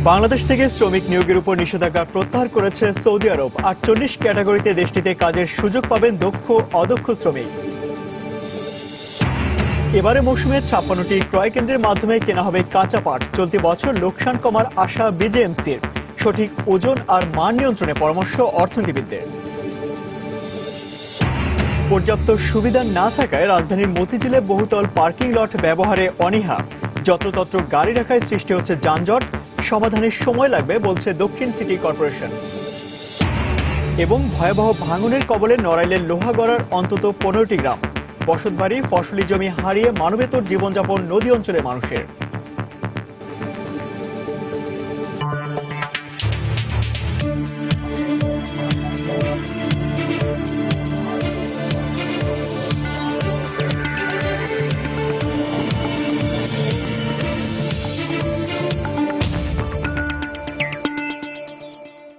বাংলাদেশ থেকে শ্রমিক নিয়োগের উপর নিষেধাজ্ঞা প্রত্যাহার করেছে সৌদি আরব। ৪৮ ক্যাটাগরিতে দেশটিতে কাজের সুযোগ পাবেন দক্ষ অদক্ষ শ্রমিক। এবারে মৌসুমে ৫৬টি ক্রয় কেন্দ্রের মাধ্যমে কেনা হবে কাঁচা পাট। চলতি বছর লোকসান কমার আশা বিজেএমসির। সঠিক ওজন আর মান নিয়ন্ত্রণে পরামর্শ অর্থনীতিবিদদের। পর্যাপ্ত সুবিধা না থাকায় রাজধানীর মতিঝিলে বহুতল পার্কিং লট ব্যবহারে অনীহা। যত্রতত্র গাড়ি রাখায় সৃষ্টি হচ্ছে যানজট। সমাধানের সময় লাগবে বলছে দক্ষিণ সিটি কর্পোরেশন। এবং ভয়াবহ ভাঙনের কবলে নড়াইলের লোহাগড়ার অন্তত ১৫টি গ্রাম। বসতবাড়ি, ফসলি জমি হারিয়ে মানবেতর জীবনযাপন নদী অঞ্চলের মানুষের।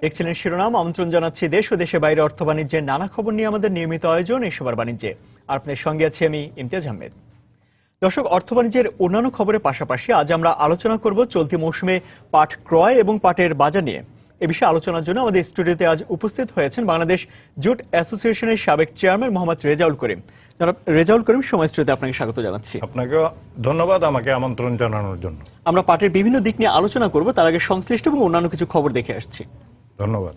দেখছিলেন শিরোনাম। আমন্ত্রণ জানাচ্ছি দেশ ও দেশের বাইরে অর্থ বাণিজ্যের নানা খবর নিয়ে আমাদের নিয়মিত আয়োজন এই সবার বাণিজ্যে। আর আপনাদের সঙ্গে আছি আমি ইমতিয়াজ আহমেদ। দর্শক, অর্থ বাণিজ্যের অন্যান্য খবরের পাশাপাশি আজ আমরা আলোচনা করব চলতি মৌসুমে পাট ক্রয় এবং পাটের বাজার নিয়ে। এ বিষয়ে আলোচনার জন্য আমাদের স্টুডিওতে আজ উপস্থিত হয়েছেন বাংলাদেশ জুট অ্যাসোসিয়েশনের সাবেক চেয়ারম্যান মোহাম্মদ রেজাউল করিম। রেজাউল করিম, সময় স্টুডিওতে আপনাকে স্বাগত জানাচ্ছি। আপনাকে ধন্যবাদ আমাকে আমন্ত্রণ জানানোর জন্য। আমরা পাটের বিভিন্ন দিক নিয়ে আলোচনা করব, তার আগে সংশ্লিষ্ট এবং অন্যান্য কিছু খবর দেখে আসছি। ধন্যবাদ।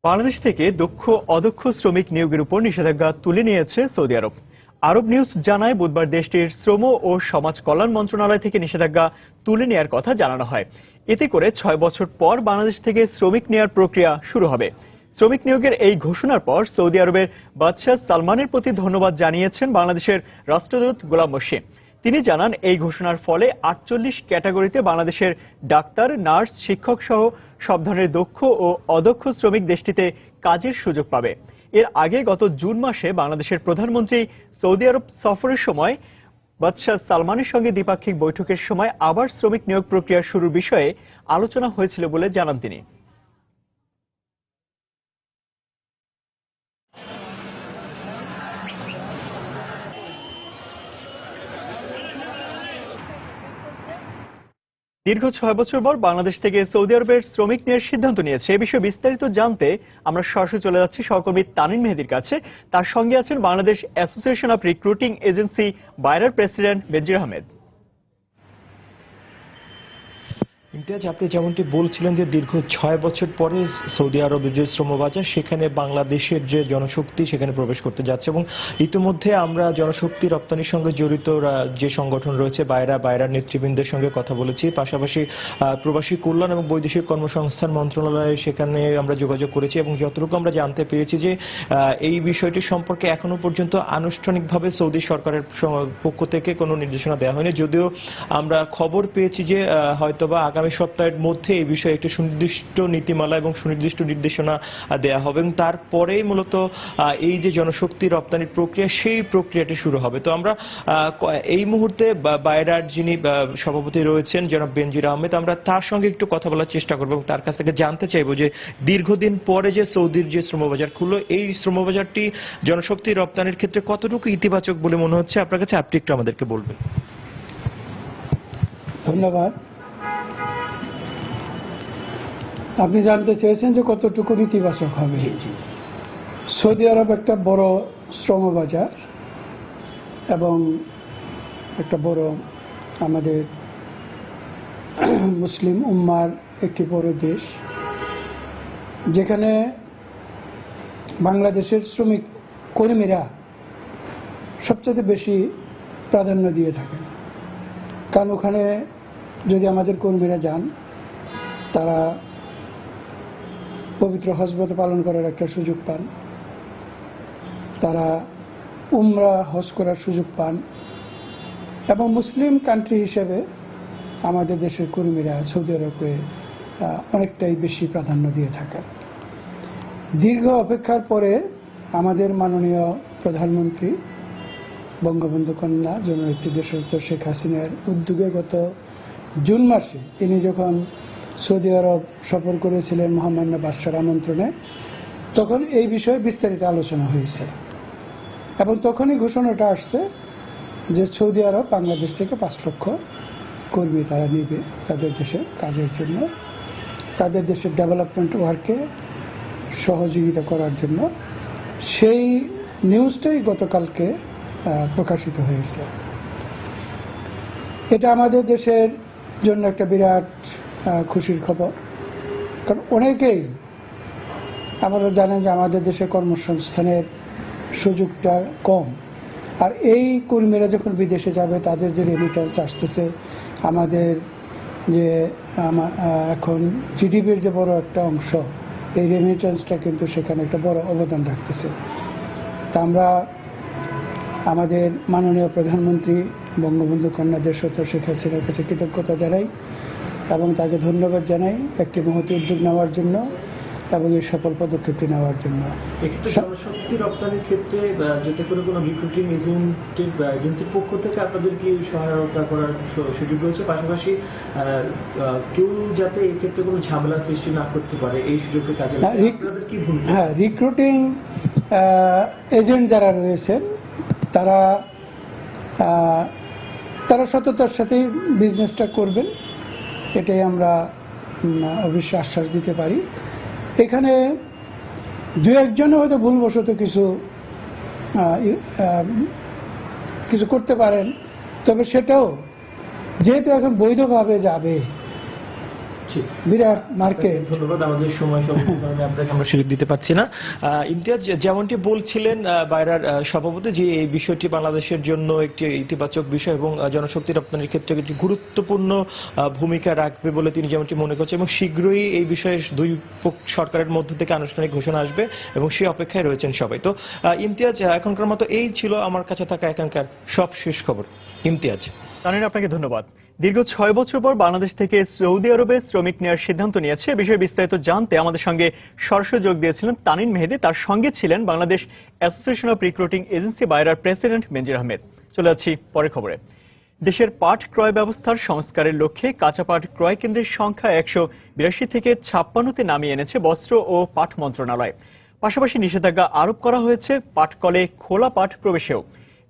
বাংলাদেশ থেকে দক্ষ অদক্ষ শ্রমিক নিয়োগের উপর নিষেধাজ্ঞা তুলে নিয়েছে সৌদি আরব। আরব নিউজ জানায়, বুধবার দেশটির শ্রম ও সমাজ কল্যাণ মন্ত্রণালয় থেকে নিষেধাজ্ঞা তুলে নেওয়ার কথা জানানো হয়। এতে করে ৬ বছর পর বাংলাদেশ থেকে শ্রমিক নেওয়ার প্রক্রিয়া শুরু হবে। শ্রমিক নিয়োগের এই ঘোষণার পর সৌদি আরবের বাদশাহ সালমানের প্রতি ধন্যবাদ জানিয়েছেন বাংলাদেশের রাষ্ট্রদূত গোলাম মোর্শেদ। তিনি জানান, এই ঘোষণার ফলে ৪৮ ক্যাটাগরিতে বাংলাদেশের ডাক্তার, নার্স, শিক্ষক সহ সব ধরনের দক্ষ ও অদক্ষ শ্রমিক দেশটিতে কাজের সুযোগ পাবে। এর আগে গত জুন মাসে বাংলাদেশের প্রধানমন্ত্রী সৌদি আরব সফরের সময় বাদশাহ সালমানের সঙ্গে দ্বিপাক্ষিক বৈঠকের সময় আবার শ্রমিক নিয়োগ প্রক্রিয়া শুরুর বিষয়ে আলোচনা হয়েছিল বলে জানান তিনি। দীর্ঘ ৬ বছর পর বাংলাদেশ থেকে সৌদি আরবের শ্রমিক নেওয়ার সিদ্ধান্ত নিয়েছে। এ বিষয়ে বিস্তারিত জানতে আমরা সরাসরি চলে যাচ্ছি সহকর্মী তানিম মেহেদির কাছে। তার সঙ্গে আছেন Bangladesh association of recruiting agency Baira president Benazir Ahmed. Imtiaz, আপনি যেমনটি বলছিলেন যে দীর্ঘ ৬ বছর পরে সৌদি আরবের যে শ্রমবাজার, সেখানে বাংলাদেশের যে জনশক্তি সেখানে প্রবেশ করতে যাচ্ছে এবং ইতিমধ্যে আমরা জনশক্তি রপ্তানির সঙ্গে জড়িত যে সংগঠন রয়েছে বাইরার নেতৃবৃন্দের সঙ্গে কথা বলেছি। পাশাপাশি প্রবাসী কল্যাণ এবং বৈদেশিক কর্মসংস্থান মন্ত্রণালয়ে সেখানে আমরা যোগাযোগ করেছি এবং যতটুকু আমরা জানতে পেরেছি যে এই বিষয়টি সম্পর্কে এখনো পর্যন্ত আনুষ্ঠানিকভাবে সৌদি সরকারের পক্ষ থেকে কোনো নির্দেশনা দেওয়া হয়নি, যদিও আমরা খবর পেয়েছি যে হয়তোবা আগামী সপ্তাহের মধ্যে এই বিষয়ে একটি সুনির্দিষ্ট নীতিমালা এবং সুনির্দিষ্ট নির্দেশনা দেওয়া হবে এবং তারপরেই মূলত এই যে জনশক্তি রপ্তানির প্রক্রিয়া, সেই প্রক্রিয়াটি শুরু হবে। তো আমরা এই মুহূর্তে বাইরার যিনি সভাপতি রয়েছেন জনাব বেনজির আহমেদ, আমরা তার সঙ্গে একটু কথা বলার চেষ্টা করবো এবং তার কাছ থেকে জানতে চাইবো যে দীর্ঘদিন পরে যে সৌদির যে শ্রমবাজার খুললো, এই শ্রমবাজারটি জনশক্তি রপ্তানির ক্ষেত্রে কতটুকু ইতিবাচক বলে মনে হচ্ছে আপনার কাছে, আপনি একটু আমাদেরকে বলবেন। ধন্যবাদ। আপনি জানতে চেয়েছেন যে কতটুকু ইতিবাচক হবে। সৌদি আরব একটা বড় শ্রমবাজার এবং একটা বড় আমাদের মুসলিম উম্মার একটি বড় দেশ, যেখানে বাংলাদেশের শ্রমিক কর্মীরা সবচেয়ে বেশি প্রাধান্য দিয়ে থাকেন। কারণ ওখানে যদি আমাদের কর্মীরা যান, তারা পবিত্র হজ পালন করার একটা সুযোগ পান, তারা উমরা হজ করার সুযোগ পান এবং মুসলিম কান্ট্রি হিসেবে আমাদের দেশের কর্মীরা সৌদি আরবকে অনেকটাই বেশি প্রাধান্য দিয়ে থাকেন। দীর্ঘ অপেক্ষার পরে আমাদের মাননীয় প্রধানমন্ত্রী বঙ্গবন্ধু কন্যা জননেত্রী দেশরত্ন শেখ হাসিনার উদ্যোগে গত জুন মাসে তিনি যখন সৌদি আরব সফর করেছিলেন মহামান্য বাদশার আমন্ত্রণে, তখন এই বিষয়ে বিস্তারিত আলোচনা হয়েছে এবং তখনই ঘোষণাটা আসছে যে সৌদি আরব বাংলাদেশ থেকে ৫ লক্ষ কর্মী তারা নিবে তাদের দেশে কাজের জন্য, তাদের দেশের ডেভেলপমেন্ট ওয়ার্কে সহযোগিতা করার জন্য। সেই নিউজটাই গতকালকে প্রকাশিত হয়েছে। এটা আমাদের দেশের জন্য একটা বিরাট খুশির খবর, কারণ অনেকেই আপনারা জানেন যে আমাদের দেশে কর্মসংস্থানের সুযোগটা কম, আর এই কর্মীরা যখন বিদেশে যাবে তাদের যে রেমিটেন্স আসতেছে, আমাদের যে এখন জিডিপির যে বড় একটা অংশ, এই রেমিটেন্সটা কিন্তু সেখানে একটা বড় অবদান রাখতেছে। তা আমরা আমাদের মাননীয় প্রধানমন্ত্রী বঙ্গবন্ধু কন্যা দেশরত্ন শেখ হাসিনার কাছে কৃতজ্ঞতা জানাই এবং তাকে ধন্যবাদ জানাই একটি মহৎ উদ্যোগ নেওয়ার জন্য এবং এই সফল পদক্ষেপটি নেওয়ার জন্য। একটু জনশক্তি রপ্তানির ক্ষেত্রে যাতে করে কোনো রিক্রুটিং এজেন্সির পক্ষ থেকে আপনাদের কি সহায়তা করার সুযোগ রয়েছে, পাশাপাশি কেউ যাতে এই ক্ষেত্রে কোনো ঝামেলা সৃষ্টি না করতে পারে এই সুযোগকে কাজে লাগিয়ে আপনাদের কি ভূমিকা? হ্যাঁ, রিক্রুটিং এজেন্ট যারা রয়েছেন তারা সততার সাথেই বিজনেসটা করবেন, এটাই আমরা অবশ্যই আশ্বাস দিতে পারি। এখানে দু একজনে হয়তো ভুলবশত কিছু করতে পারেন, তবে সেটাও যেহেতু এখন বৈধভাবে যাবে, বিরাট মার্কেট। ধন্যবাদ, আমাদের সময় আপনাকে আমরা সুযোগ দিতে পারছি না। ইমতিয়াজ, যেমনটি বলছিলেন বাইরার সভাপতি, যে এই বিষয়টি বাংলাদেশের জন্য একটি ইতিবাচক বিষয় এবং জনশক্তি রপ্তানির ক্ষেত্রে একটি গুরুত্বপূর্ণ ভূমিকা রাখবে বলে তিনি যেমনটি মনে করছেন, এবং শীঘ্রই এই বিষয়ে দুই সরকারের মধ্য থেকে আনুষ্ঠানিক ঘোষণা আসবে এবং সেই অপেক্ষায় রয়েছেন সবাই। তো ইমতিয়াজ, এখনকার মতো এই ছিল আমার কাছে থাকা এখানকার সব শেষ খবর। ইমতিয়াজ। তানিন, আপনাকে ধন্যবাদ। দীর্ঘ 6 বছর পর বাংলাদেশ থেকে সৌদি আরবে শ্রমিক নেওয়ার সিদ্ধান্ত নিয়েছে। এ বিষয়ে বিস্তারিত জানতে আমাদের সঙ্গে সরাসরি যোগ দিয়েছিলেন তানিন মেহেদি, তার সঙ্গে ছিলেন Bangladesh association of recruiting agency Baira president Benazir Ahmed. চলে যাচ্ছি পরের খবরে। দেশের পাট ক্রয় ব্যবস্থার সংস্কারের লক্ষ্যে কাঁচা পাট ক্রয় কেন্দ্রের সংখ্যা 182 থেকে 56তে নামিয়ে এনেছে বস্ত্র ও পাট মন্ত্রণালয়। পাশাপাশি নিষেধাজ্ঞা আরোপ করা হয়েছে পাটকলে খোলা পাট প্রবেশেও।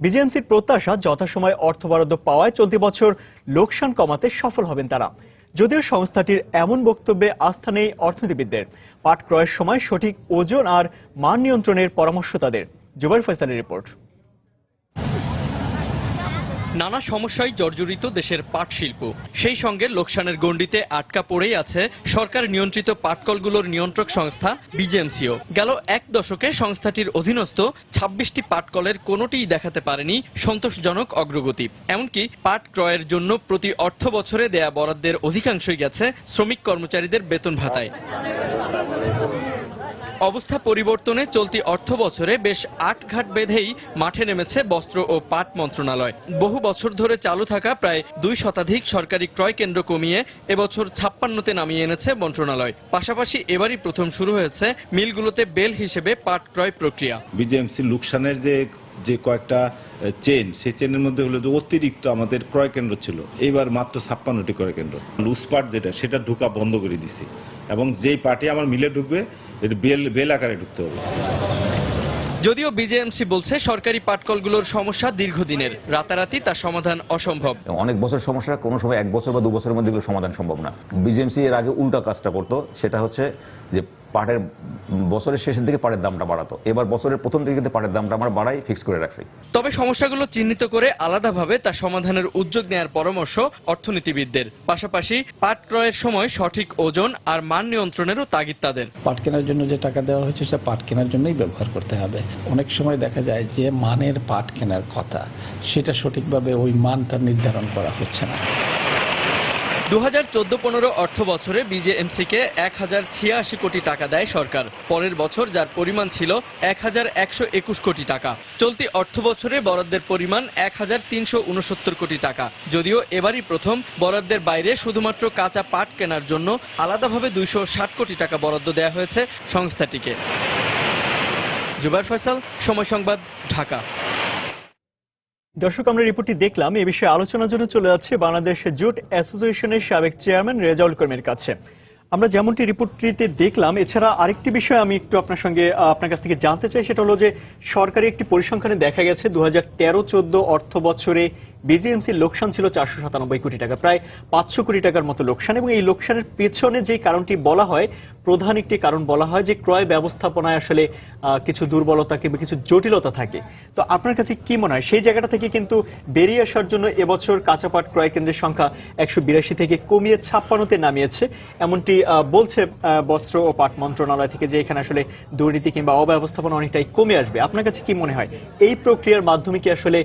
বিজেএমসির প্রত্যাশা, যথাসময়ে অর্থ বরাদ্দ পাওয়ায় চলতি বছর লোকসান কমাতে সফল হবেন তারা। যদিও সংস্থাটির এমন বক্তব্যে আস্থা নেই অর্থনীতিবিদদের। পাট ক্রয়ের সময় সঠিক ওজন আর মান নিয়ন্ত্রণের পরামর্শ তাদের। জুবাইর ফয়সালের রিপোর্ট। নানা সমস্যায় জর্জরিত দেশের পাট শিল্প, সেই সঙ্গে লোকসানের গণ্ডিতে আটকা পড়েই আছে সরকার নিয়ন্ত্রিত পাটকলগুলোর নিয়ন্ত্রক সংস্থা বিজেএমসিও। গেল এক দশকে সংস্থাটির অধীনস্থ 26টি পাটকলের কোনোটিই দেখাতে পারেনি সন্তোষজনক অগ্রগতি। এমনকি পাট ক্রয়ের জন্য প্রতি অর্থ বছরে দেয়া বরাদ্দের অধিকাংশই গেছে শ্রমিক কর্মচারীদের বেতন ভাতায়। অবস্থা পরিবর্তনে চলতি অর্থ বছরে বেশ আটঘাট বেঁধেই মাঠে নেমেছে বস্ত্র ও পাট মন্ত্রণালয়। বহু বছর ধরে চালু থাকা প্রায় 2 শতাধিক সরকারি ক্রয় কেন্দ্র কমিয়ে এবছর 56তে নামিয়ে এনেছে মন্ত্রণালয়। পাশাপাশি এবারই প্রথম শুরু হয়েছে মিলগুলোতে বেল হিসেবে পাট ক্রয় প্রক্রিয়া। বিজেএমসি লোকসানের যে কয়েকটা চেন, সেই চেনের মধ্যে হলো যে অতিরিক্ত আমাদের ক্রয় কেন্দ্র ছিল, এবার মাত্র 56টি ক্রয় কেন্দ্র। লুজ পাট সেটা ঢোকা বন্ধ করে দিছি, এবং যেই পাটে আমার মিলে ঢুকবে এটা বেল আকারে ঢুকতে হবে। যদিও বিজেএমসি বলছে সরকারি পাটকলগুলোর সমস্যা দীর্ঘদিনের, রাতারাতি তার সমাধান অসম্ভব। অনেক বছর সমস্যা কোনো সময় 1 বছর বা 2 বছরের মধ্যে এগুলো সমাধান সম্ভব না। বিজেএমসি এর আগে উল্টা কাজটা করতো, সেটা হচ্ছে যে পাটের বছরের শেষের দিকে পাটের দামটা বাড়াতো। এবার বছরের প্রথম দিকে কিন্তু পাটের দামটা আমরা বাড়াই ফিক্স করে রাখছি। তবে সমস্যাগুলো চিহ্নিত করে আলাদাভাবে তা সমাধানের উদ্যোগ নেওয়ার পরামর্শ অর্থনীতিবিদদের। পাশাপাশি পাট ক্রয়ের সময় সঠিক ওজন আর মান নিয়ন্ত্রণেরও তাগিদ তাদের। পাট কেনার জন্য যে টাকা দেওয়া হয়েছে সেটা পাট কেনার জন্যই ব্যবহার করতে হবে। অনেক সময় দেখা যায় যে মানের পাট কেনার কথা, সেটা সঠিকভাবে ওই মানটা নির্ধারণ করা হচ্ছে না। 2014-15 অর্থ বছরে বিজেএমসিকে 1086 কোটি টাকা দেয় সরকার। পরের বছর যার পরিমাণ ছিল 1121 কোটি টাকা। চলতি অর্থ বছরে বরাদ্দের পরিমাণ 1369 কোটি টাকা। যদিও এবারই প্রথম বরাদ্দের বাইরে শুধুমাত্র কাঁচা পাট কেনার জন্য আলাদাভাবে 260 কোটি টাকা বরাদ্দ দেওয়া হয়েছে সংস্থাটিকে। জুবাইর ফয়সাল, সময় সংবাদ, ঢাকা। দর্শক, আমরা রিপোর্টটি দেখলাম। এ বিষয়ে আলোচনার জন্য চলে যাচ্ছে বাংলাদেশ জুট অ্যাসোসিয়েশনের সাবেক চেয়ারম্যান রেজাউল করিমের কাছে। আমরা যেমনটি রিপোর্টটিতে দেখলাম, এছাড়া আরেকটি বিষয় আমি একটু আপনার কাছ থেকে জানতে চাই, সেটা হলো যে সরকারি একটি পরিসংখ্যানে দেখা গেছে 2013-14 অর্থ বছরে বিজিএমসির লোকসান ছিল 497 কোটি টাকা, প্রায় 500 কোটি টাকার মতো লোকসান। এবং এই লোকসানের পেছনে যে কারণটি বলা হয়, প্রধান একটি কারণ বলা হয় যে ক্রয় ব্যবস্থাপনায় আসলে কিছু দুর্বলতা কিংবা কিছু জটিলতা থাকে। তো আপনার কাছে কি মনে হয়, সেই জায়গাটা থেকে কিন্তু বেরিয়ে আসার জন্য এবছর কাঁচা পাট ক্রয় কেন্দ্রের সংখ্যা 182 থেকে কমিয়ে 56-তে নামিয়েছে, এমনটি বলছে বস্ত্র ও পাট মন্ত্রণালয় থেকে, যে এখানে আসলে দুর্নীতি কিংবা অব্যবস্থাপনা অনেকটাই কমে আসবে। আপনার কাছে কি মনে হয়, এই প্রক্রিয়ার মাধ্যমে কি আসলে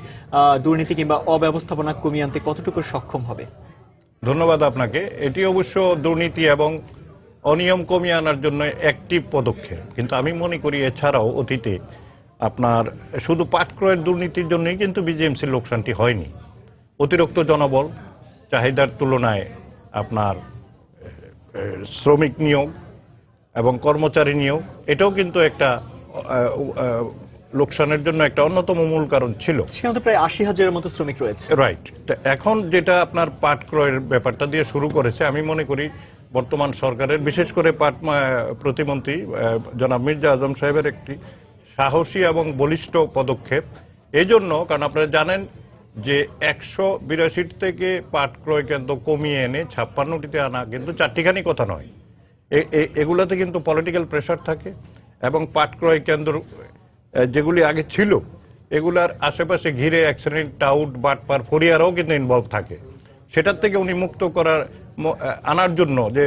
দুর্নীতি কিংবা অব্যবস্থাপনা কমিয়ে আনতে কতটুকু সক্ষম হবে? ধন্যবাদ আপনাকে। এটি অবশ্য দুর্নীতি এবং অনিয়ম কমিয়ে আনার জন্য একটি পদক্ষেপ, কিন্তু আমি মনে করি এছাড়াও অতীতে আপনার শুধু পাট ক্রয়ের দুর্নীতির জন্যই কিন্তু বিজিএমসির লোকসানটি হয়নি। অতিরিক্ত জনবল, চাহিদার তুলনায় আপনার শ্রমিক নিয়োগ এবং কর্মচারী নিয়োগ, এটাও কিন্তু একটা লোকসানের জন্য একটা অন্যতম মূল কারণ ছিল। সেখানে তো প্রায় 80,000-এর মতো শ্রমিক রয়েছে। রাইট। এখন যেটা আপনার পাট ক্রয়ের ব্যাপারটা দিয়ে শুরু করেছে, আমি মনে করি বর্তমান সরকারের, বিশেষ করে পাট প্রতিমন্ত্রী জনাব মির্জা আজম সাহেবের একটি সাহসী এবং বলিষ্ঠ পদক্ষেপ। এই জন্য, কারণ আপনারা জানেন যে 182 থেকে পাট ক্রয় কেন্দ্র কমিয়ে এনে 56টিতে আনা কিন্তু চারটিখানি কথা নয়। এগুলোতে কিন্তু পলিটিক্যাল প্রেশার থাকে, এবং পাট ক্রয় কেন্দ্র যেগুলি আগে ছিল এগুলার আশেপাশে ঘিরে এক শ্রেণীর টাউট, বাটপার, ফরিয়ারাও কিন্তু ইনভলভ থাকে। সেটার থেকে উনি মুক্ত আনার জন্য যে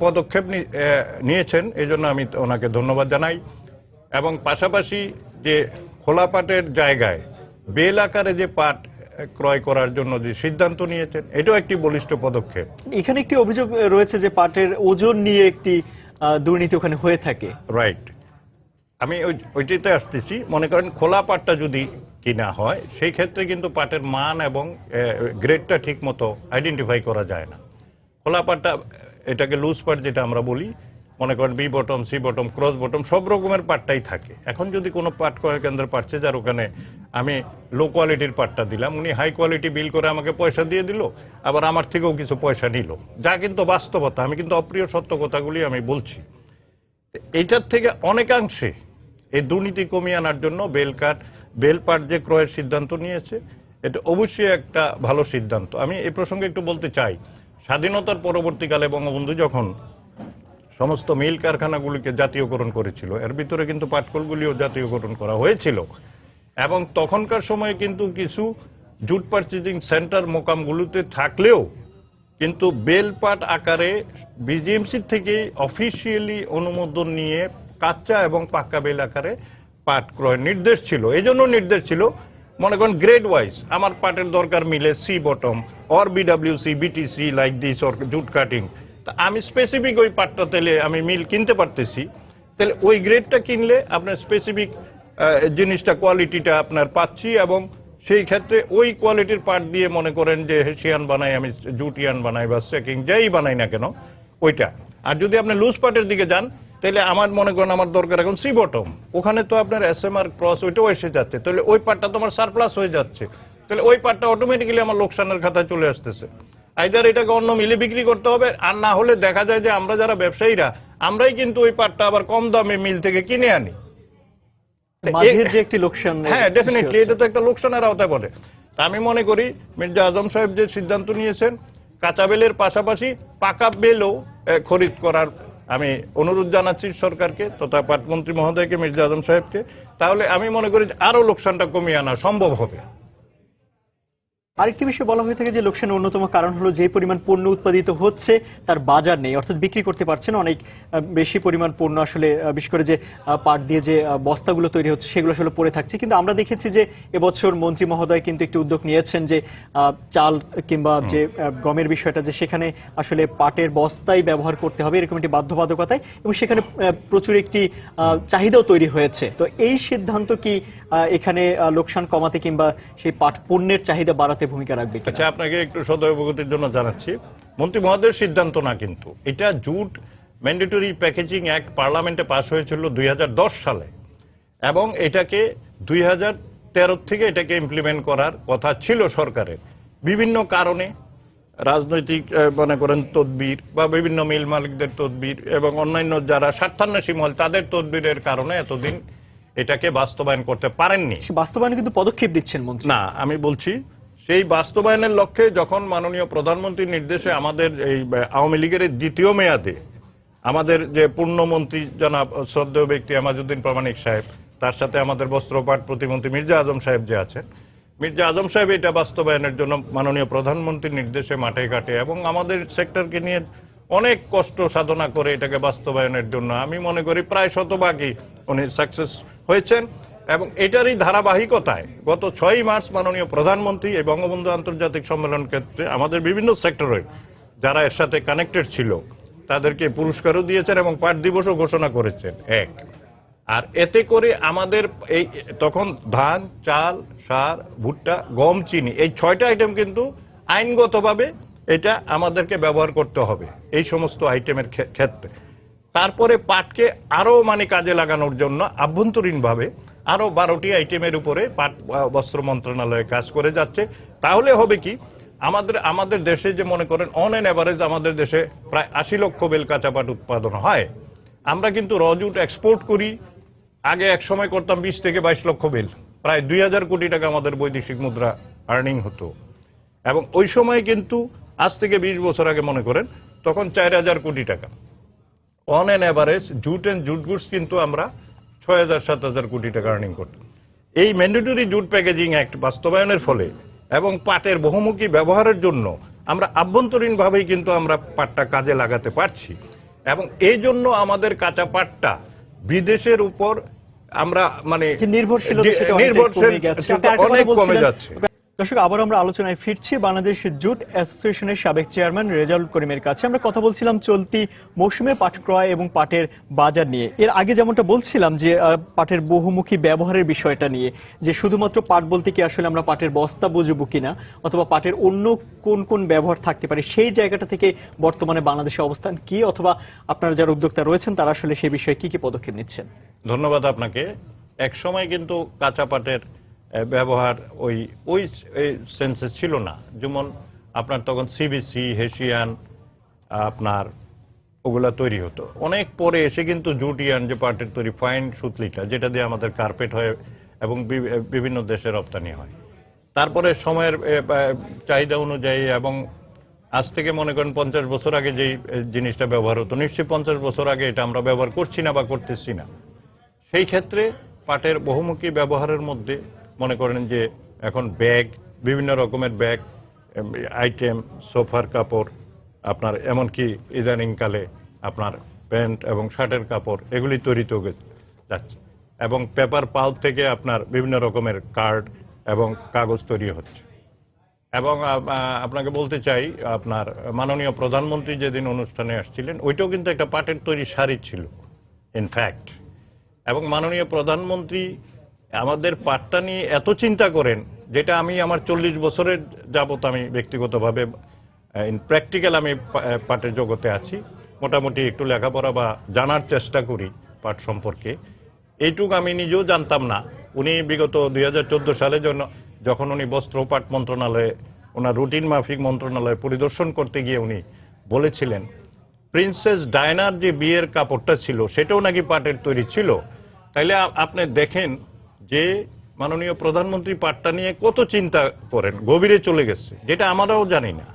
পদক্ষেপ নিয়েছেন, এই জন্য আমি ওনাকে ধন্যবাদ জানাই। এবং পাশাপাশি যে খোলা পাটের জায়গায় বেল আকারে যে পাট ক্রয় করার জন্য যে সিদ্ধান্ত নিয়েছেন, এটাও একটি বলিষ্ঠ পদক্ষেপ। এখানে একটি অভিযোগ রয়েছে যে পাটের ওজন নিয়ে একটি দুর্নীতি ওখানে হয়ে থাকে। রাইট, আমি ওইটাতে আসতেছি। মনে করেন খোলা পাটটা যদি কিনা হয়, সেই ক্ষেত্রে কিন্তু পাটের মান এবং গ্রেডটা ঠিক মতো আইডেন্টিফাই করা যায় না। খোলা পাটটা, এটাকে লুজ পাট যেটা আমরা বলি, মনে করেন B bottom, C bottom, cross bottom, সব রকমের পাটটাই থাকে। এখন যদি কোনো পাট ক্রয় কেন্দ্র পাচ্ছে, যার ওখানে আমি লো কোয়ালিটির পাটটা দিলাম, উনি হাই কোয়ালিটি বিল করে আমাকে পয়সা দিয়ে দিল, আবার আমার থেকেও কিছু পয়সা নিল, যা কিন্তু বাস্তবতা। আমি কিন্তু অপ্রিয় সত্য কথাগুলি আমি বলছি। এইটার থেকে অনেকাংশে এই দুর্নীতি কমিয়ে আনার জন্য বেল পাট যে ক্রয়ের সিদ্ধান্ত নিয়েছে, এটা অবশ্যই একটা ভালো সিদ্ধান্ত। আমি এই প্রসঙ্গে একটু বলতে চাই, স্বাধীনতার পরবর্তীকালে বঙ্গবন্ধু যখন সমস্ত মিল কারখানাগুলিকে জাতীয়করণ করেছিল, এর ভিতরে কিন্তু পাটকলগুলিও জাতীয়করণ করা হয়েছিল। এবং তখনকার সময়ে কিন্তু কিছু জুট পারচেজিং সেন্টার মোকামগুলোতে থাকলেও কিন্তু বেল পাট আকারে বিজিএমসি থেকে অফিসিয়ালি অনুমোদন নিয়ে কাঁচা এবং পাক্কা বেল আকারে পাট ক্রয়ের নির্দেশ ছিল। এই জন্য নির্দেশ ছিল, মনে করেন গ্রেড ওয়াইজ আমার পাটের দরকার মিলে C bottom or BWC, BTC like this or jute cutting, তা আমি স্পেসিফিক ওই পাটটা তাহলে আমি মিল কিনতে পারতেছি, তাহলে ওই গ্রেডটা কিনলে আপনার স্পেসিফিক জিনিসটা, কোয়ালিটিটা আপনার পাচ্ছি। এবং সেই ক্ষেত্রে ওই কোয়ালিটির পাট দিয়ে মনে করেন যে হেসিয়ান বানাই, আমি জুটিয়ান বানাই বা চেকিং যাই বানাই না কেন ওইটা। আর যদি আপনি লুজ পাটের দিকে যান, তাহলে আমার মনে করেন আমার দরকার এখন সি বটম, ওখানে তো আপনার এসএমআর ক্রস ওইটাও এসে যাচ্ছে, তাহলে ওই পাটটা তোমার সারপ্লাস হয়ে যাচ্ছে, তাহলে ওই পাটটা অটোমেটিক্যালি আমার লোকসানের খাতায় চলে আসতেছে। আইদার এটাকে অন্য মিলে বিক্রি করতে হবে, আর না হলে দেখা যায় যে আমরা যারা ব্যবসায়ীরা, আমরাই কিন্তু ওই পাটটা আবার কম দামে মিল থেকে কিনে আনি। মাঝের যে একটি লোকসান, হ্যাঁ ডেফিনেটলি এটা তো একটা লোকসানের আওতায় পড়ে। তা আমি মনে করি মির্জা আজম সাহেব যে সিদ্ধান্ত নিয়েছেন, কাঁচা বেলের পাশাপাশি পাকা বেলও খরিদ করার আমি অনুরোধ জানাচ্ছি সরকারকে তথা পাটমন্ত্রী মহোদয়কে, মির্জা আজম সাহেবকে, তাহলে আমি মনে করি আরো লোকসানটা কমিয়ে আনা সম্ভব হবে। আরেকটি বিষয় বলা হয়ে থাকে যে লোকসানের অন্যতম কারণ হলো যে পরিমাণ পণ্য উৎপাদিত হচ্ছে তার বাজার নেই, অর্থাৎ বিক্রি করতে পারছে না। অনেক বেশি পরিমাণ পণ্য আসলে, বিশেষ করে যে পাট দিয়ে যে বস্তাগুলো তৈরি হচ্ছে সেগুলো আসলে পড়ে থাকছে। কিন্তু আমরা দেখেছি যে এবছর মন্ত্রী মহোদয় কিন্তু একটি উদ্যোগ নিয়েছেন যে চাল কিংবা যে গমের বিষয়টা, যে সেখানে আসলে পাটের বস্তাই ব্যবহার করতে হবে এরকম একটি বাধ্যবাধকতায়, এবং সেখানে প্রচুর একটি চাহিদাও তৈরি হয়েছে। তো এই সিদ্ধান্ত কি এখানে লোকসান কমাতে কিংবা সেই পাট পণ্যের চাহিদা বাড়াতে ভূমিকা রাখবে? আচ্ছা, আপনাকে একটু সদয় অবগতির জন্য জানাচ্ছি, মন্ত্রী মহোদয়ের সিদ্ধান্ত না, কিন্তু এটা জুট ম্যান্ডেটরি প্যাকেজিং অ্যাক্ট পার্লামেন্টে পাশ হয়েছিল 2010 সালে, এবং এটাকে 2013 থেকে এটাকে ইমপ্লিমেন্ট করার কথা ছিল সরকারের। বিভিন্ন কারণে রাজনৈতিক মনে করেন তদবির বা বিভিন্ন মিল মালিকদের তদবির এবং অন্যান্য যারা স্বার্থান্বেষী মহল তাদের তদবিরের কারণে এতদিন এটাকে বাস্তবায়ন করতে পারেননি। বাস্তবায়নে কিন্তু পদক্ষেপ দিচ্ছেন মন্ত্রী। না, আমি বলছি সেই বাস্তবায়নের লক্ষ্যে যখন মাননীয় প্রধানমন্ত্রীর নির্দেশে আমাদের এই আওয়ামী লীগের এই দ্বিতীয় মেয়াদে আমাদের যে পূর্ণমন্ত্রী জনাব শ্রদ্ধেয় ব্যক্তি আমাজউদ্দিন প্রামাণিক সাহেব, তার সাথে আমাদের বস্ত্রপাট প্রতিমন্ত্রী মির্জা আজম সাহেব যে আছেন, মির্জা আজম সাহেব এটা বাস্তবায়নের জন্য মাননীয় প্রধানমন্ত্রীর নির্দেশে মাঠে ঘাটে এবং আমাদের সেক্টরকে নিয়ে অনেক কষ্ট সাধনা করে এটাকে বাস্তবায়নের জন্য আমি মনে করি প্রায় শতভাগই উনি সাকসেস হয়েছেন। এবং এটারই ধারাবাহিকতায় গত 6ই মার্চ মাননীয় প্রধানমন্ত্রী এই বঙ্গবন্ধু আন্তর্জাতিক সম্মেলন ক্ষেত্রে আমাদের বিভিন্ন সেক্টরের যারা এর সাথে কানেক্টেড ছিল তাদেরকে পুরস্কারও দিয়েছেন এবং পাট দিবসও ঘোষণা করেছেন এক। আর এতে করে আমাদের এই তখন ধান, চাল, সার, ভুট্টা, গম, চিনি এই 6টা আইটেম কিন্তু আইনগতভাবে এটা আমাদেরকে ব্যবহার করতে হবে এই সমস্ত আইটেমের ক্ষেত্রে। তারপরে পাটকে আরো কাজে লাগানোর জন্য আভ্যন্তরীণভাবে আরো 12টি আইটেমের উপরে পাট বস্ত্র মন্ত্রণালয় কাজ করে যাচ্ছে। তাহলে হবে কি, আমাদের দেশে যে মনে করেন অন অ্যান এভারেজ আমাদের দেশে প্রায় 80 লক্ষ বেল কাঁচা পাট উৎপাদন হয়। আমরা কিন্তু রজুট এক্সপোর্ট করি, আগে এক সময় করতাম 20 থেকে 22 লক্ষ বেল, প্রায় 2000 কোটি টাকা আমাদের বৈদেশিক মুদ্রা আর্নিং হতো। এবং ওই সময় কিন্তু আজ থেকে 20 বছর আগে মনে করেন তখন 4000 কোটি টাকা। On an average jute and jute goods কিন্তু আমরা 6000-7000 কোটি টাকা আর্নিং করতাম। এই ম্যান্ডেটরি জুট প্যাকেজিং অ্যাক্ট বাস্তবায়নের ফলে এবং পাটের বহুমুখী ব্যবহারের জন্য আমরা আভ্যন্তরীণভাবেই কিন্তু আমরা পাটটা কাজে লাগাতে পারছি এবং এই জন্য আমাদের কাঁচা পাটটা বিদেশের উপর আমরা নির্ভরশীলতা অনেক কমে যাচ্ছে। দর্শক, আবার আমরা আলোচনায় ফিরছি বাংলাদেশ জুট অ্যাসোসিয়েশনের সাবেক চেয়ারম্যান রেজাউল করিমের কাছে। আমরা কথা বলছিলাম চলতি মৌসুমে পাট ক্রয় এবং পাটের বাজার নিয়ে। এর আগে যেমনটা বলছিলাম যে পাটের বহুমুখী ব্যবহারের বিষয়টা নিয়ে, যে শুধুমাত্র পাট বলতে কি আসলে আমরা পাটের বস্তা বুঝবো কিনা অথবা পাটের অন্য কোন কোন ব্যবহার থাকতে পারে, সেই জায়গাটা থেকে বর্তমানে বাংলাদেশের অবস্থান কি, অথবা আপনারা যারা উদ্যোক্তা রয়েছেন তারা আসলে সেই বিষয়ে কি কি পদক্ষেপ নিচ্ছেন? ধন্যবাদ আপনাকে। এক সময় কিন্তু কাঁচা পাটের ব্যবহার ওই সেন্সে ছিল না। যেমন আপনার তখন সিবিসি, হেসিয়ান আপনার ওগুলা তৈরি হতো। অনেক পরে এসে কিন্তু জুটিয়ান যে পাটের তৈরি ফাইন সুতলিটা, যেটা দিয়ে আমাদের কার্পেট হয় এবং বিভিন্ন দেশে রপ্তানি হয়। তারপরে সময়ের চাহিদা অনুযায়ী এবং আজ থেকে মনে করেন 50 বছর আগে যেই জিনিসটা ব্যবহার হতো, নিশ্চয়ই 50 বছর আগে এটা আমরা ব্যবহার করছি না বা করতেছি না। সেই ক্ষেত্রে পাটের বহুমুখী ব্যবহারের মধ্যে মনে করেন যে এখন ব্যাগ, বিভিন্ন রকমের ব্যাগ আইটেম, সোফার কাপড়, আপনার এমনকি ইদানিংকালে আপনার প্যান্ট এবং শার্টের কাপড় এগুলি তৈরি যাচ্ছে এবং পেপার পাল্প থেকে আপনার বিভিন্ন রকমের কার্ড এবং কাগজ তৈরি হচ্ছে। এবং আপনাকে বলতে চাই, আপনার মাননীয় প্রধানমন্ত্রী যেদিন অনুষ্ঠানে আসছিলেন ওইটাও কিন্তু একটা পাটের তৈরি শাড়ি ছিল ইনফ্যাক্ট। এবং মাননীয় প্রধানমন্ত্রী আমাদের পাটটা নিয়ে এত চিন্তা করেন, যেটা আমি আমার 40 বছরের যাবত আমি ব্যক্তিগতভাবে প্র্যাকটিক্যাল আমি পাটের জগতে আছি, মোটামুটি একটু লেখাপড়া বা জানার চেষ্টা করি পাট সম্পর্কে। এইটুকু আমি নিজেও জানতাম না। উনি বিগত 2014 সালে যখন উনি বস্ত্র পাট মন্ত্রণালয়ে ওনার রুটিন মাফিক মন্ত্রণালয়ে পরিদর্শন করতে গিয়ে উনি বলেছিলেন প্রিন্সেস ডায়নার যে বিয়ের কাপড়টা ছিল সেটাও নাকি পাটের তৈরি ছিল। তাইলে আপনি দেখেন যে মাননীয় প্রধানমন্ত্রী পাটটা নিয়ে কত চিন্তা করেন, গভীরে চলে গেছে, যেটা আমরাও জানি না।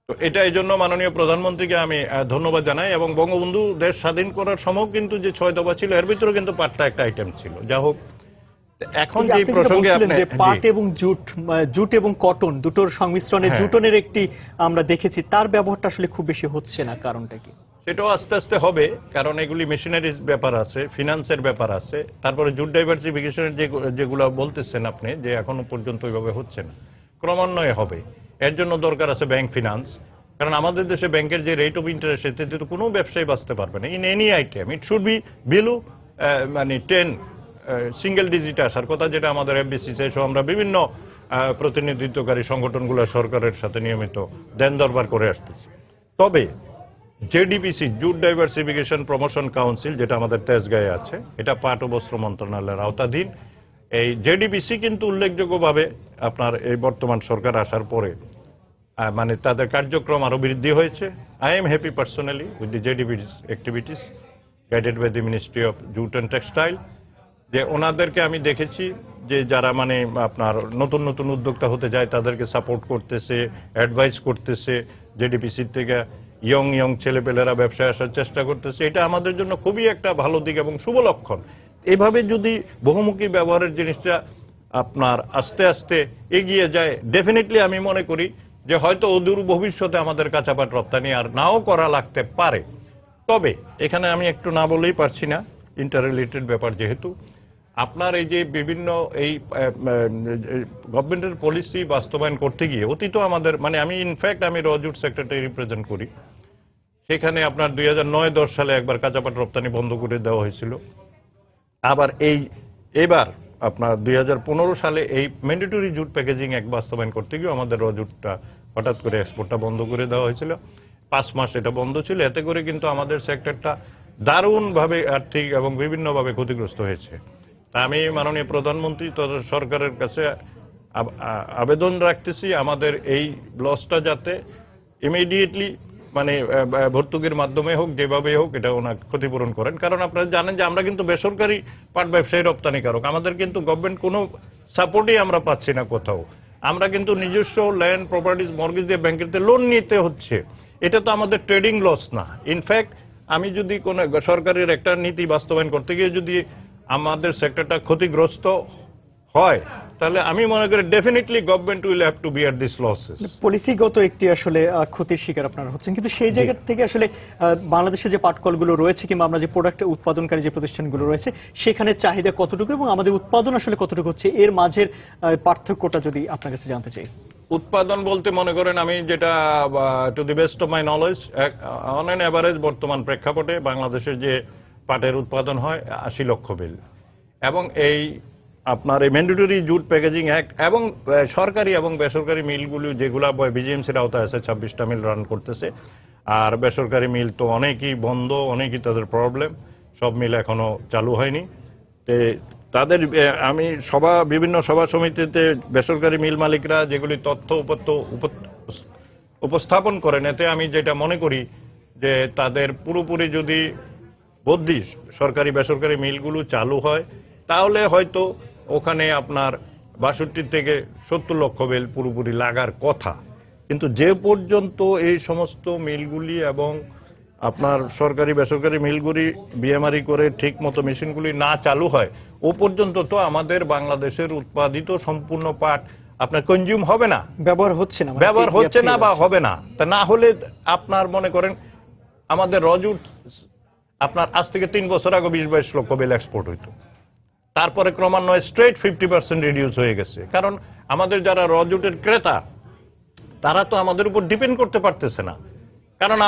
তো এটা এই জন্য মাননীয় প্রধানমন্ত্রীকে আমি ধন্যবাদ জানাই। এবং বঙ্গবন্ধু দেশ স্বাধীন করার সময় কিন্তু যে 6 দফা ছিল এর ভিতরে কিন্তু পাটটা একটা আইটেম ছিল। যা হোক, এখন যে প্রসঙ্গে আপনি পাট এবং জুট এবং কটন দুটোর সংমিশ্রণে জুটনের একটি আমরা দেখেছি, তার ব্যবহারটা আসলে খুব বেশি হচ্ছে না, কারণটা কি? সেটাও আস্তে আস্তে হবে, কারণ এগুলি মেশিনারিজ ব্যাপার আছে, ফিনান্সের ব্যাপার আছে। তারপরে জুট ডাইভার্সিফিকেশনের যেগুলো বলতেছেন আপনি, যে এখনো পর্যন্ত ওইভাবে হচ্ছে না, ক্রমান্বয়ে হবে। এর জন্য দরকার আছে ব্যাংক ফিনান্স, কারণ আমাদের দেশে ব্যাংকের যে রেট অফ ইন্টারেস্ট এতে তো কোনো ব্যবসায়ী বাঁচতে পারবে না। In any item it should be below 10 single digit আসার কথা, যেটা আমাদের এফবিসিসি সহ আমরা বিভিন্ন প্রতিনিধিত্বকারী সংগঠনগুলো সরকারের সাথে নিয়মিত দেন দরবার করে আসতেছি। তবে জেডিপিসি, জুট ডাইভার্সিফিকেশন প্রমোশন কাউন্সিল, যেটা আমাদের তেজগাঁয়ে আছে, এটা পাট ও বস্ত্র মন্ত্রণালয়ের আওতাধীন। এই জেডিপিসি কিন্তু উল্লেখযোগ্যভাবে আপনার এই বর্তমান সরকার আসার পরে তাদের কার্যক্রম আরো বৃদ্ধি হয়েছে। I am happy personally with the JDPs activities guided by the ministry of jute and textile. যে ওনাদেরকে আমি দেখেছি যে যারা মানে আপনার নতুন নতুন উদ্যোক্তা হতে যায় তাদেরকে সাপোর্ট করতেছে, অ্যাডভাইস করতেছে, জেডিপিসি থেকে ইয়ং ছেলেপেলেরা ব্যবসায় আসার চেষ্টা করতেছে। এটা আমাদের জন্য খুবই একটা ভালো দিক এবং শুভ লক্ষণ। এভাবে যদি বহুমুখী ব্যবহারের জিনিসটা আপনার আস্তে আস্তে এগিয়ে যায়, ডেফিনেটলি আমি মনে করি যে হয়তো অদূর ভবিষ্যতে আমাদের কাঁচা পাট রপ্তানি আর নাও করা লাগতে পারে। তবে এখানে আমি একটু না বললেই পারছি না, ইন্টার রিলেটেড ব্যাপার যেহেতু, আপনার এই যে বিভিন্ন এই গভর্নমেন্টের পলিসি বাস্তবায়ন করতে গিয়ে অতীত আমাদের মানে আমি ইনফ্যাক্ট আমি র জুট সেক্টরটা রিপ্রেজেন্ট করি, সেখানে আপনার 2009-10 সালে একবার কাঁচা পাট রপ্তানি বন্ধ করে দেওয়া হয়েছিল। আবার এবার আপনার 2015 সালে এই ম্যান্ডেটরি জুট প্যাকেজিং এক বাস্তবায়ন করতে গিয়ে আমাদের র জুটটা হঠাৎ করে এক্সপোর্টটা বন্ধ করে দেওয়া হয়েছিল। 5 মাস এটা বন্ধ ছিল। এতে করে কিন্তু আমাদের সেক্টরটা দারুণভাবে আর্থিক এবং বিভিন্নভাবে ক্ষতিগ্রস্ত হয়েছে। তা আমি মাননীয় প্রধানমন্ত্রী তথা সরকারের কাছে আবেদন রাখতেছি আমাদের এই লসটা যাতে ইমিডিয়েটলি মানে ভর্তুকির মাধ্যমে হোক যেভাবে হোক এটা ওনা ক্ষতিপূরণ করেন। কারণ আপনারা জানেন যে আমরা কিন্তু বেসরকারি পাট ব্যবসায়ী রপ্তানিকারক, আমাদের কিন্তু গভর্নমেন্ট কোনো সাপোর্টই আমরা পাচ্ছি না কোথাও। আমরা কিন্তু নিজস্ব ল্যান্ড প্রপার্টিজ মর্গেজ দিয়ে ব্যাংকের লোন নিতে হচ্ছে। এটা তো আমাদের ট্রেডিং লস না। ইনফ্যাক্ট আমি যদি কোনো সরকারের একটা নীতি বাস্তবায়ন করতে গিয়ে যদি আমাদের সেক্টরটা ক্ষতিগ্রস্ত হয় তাহলে আমি মনে করি definitely government will have to bear this losses. পলিসিগত একটি আসলে ক্ষতির শিকার আপনারা হচ্ছেন, কিন্তু সেই জায়গা থেকে আসলে বাংলাদেশে যে পাটকলগুলো রয়েছে কিংবা আমরা যে প্রোডাক্ট উৎপাদনকারী যে প্রতিষ্ঠানগুলো রয়েছে সেখানে চাহিদা কতটুকু এবং আমাদের উৎপাদন আসলে কতটুকু হচ্ছে, এর মাঝের পার্থক্যটা যদি আপনার কাছে জানতে চাই। উৎপাদন বলতে মনে করেন আমি যেটা to the best of my knowledge on an average বর্তমান প্রেক্ষাপটে বাংলাদেশের যে পাটের উৎপাদন হয় 80 লক্ষ বেল, এবং এই আপনার এই ম্যান্ডেটরি জুট প্যাকেজিং অ্যাক্ট এবং সরকারি এবং বেসরকারি মিলগুলো যেগুলো বিজিএমসির আওতায় আছে 26টা মিল রান করতেছে, আর বেসরকারি মিল তো অনেকই বন্ধ, অনেকই তাদের প্রবলেম, সব মিল এখনো চালু হয়নি। তাদের আমি বিভিন্ন সভা সমিতিতে বেসরকারি মিল মালিকরা যেগুলি তথ্য উপস্থাপন করেন, এতে আমি যেটা মনে করি যে তাদের পুরোপুরি যদি বদ্ধিশ সরকারি বেসরকারি মিলগুলো চালু হয় তাহলে হয়তো ওখানে আপনার 62 থেকে 70 লক্ষ বেল পুরোপুরি লাগার কথা। কিন্তু যে পর্যন্ত এই সমস্ত মিলগুলি এবং আপনার সরকারি বেসরকারি মিলগুলি বিএমআরই করে ঠিক মতো মেশিনগুলি না চালু হয় ও পর্যন্ত তো আমাদের বাংলাদেশের উৎপাদিত সম্পূর্ণ পাট আপনার কনজিউম হবে না, ব্যবহার হচ্ছে না বা হবে না। তা না হলে আপনার মনে করেন আমাদের রজুট আপনার আজ থেকে 3 বছর আগে 20-22 লক্ষ বেল এক্সপোর্ট হইতো, তারপরে ক্রমান্বয়ে স্ট্রেট 50% রিডিউস হয়ে গেছে। কারণ আমাদের যারা রজুটের ক্রেতা তারা তো আমাদের উপর ডিপেন্ড করতে পারতেছে না। কারণ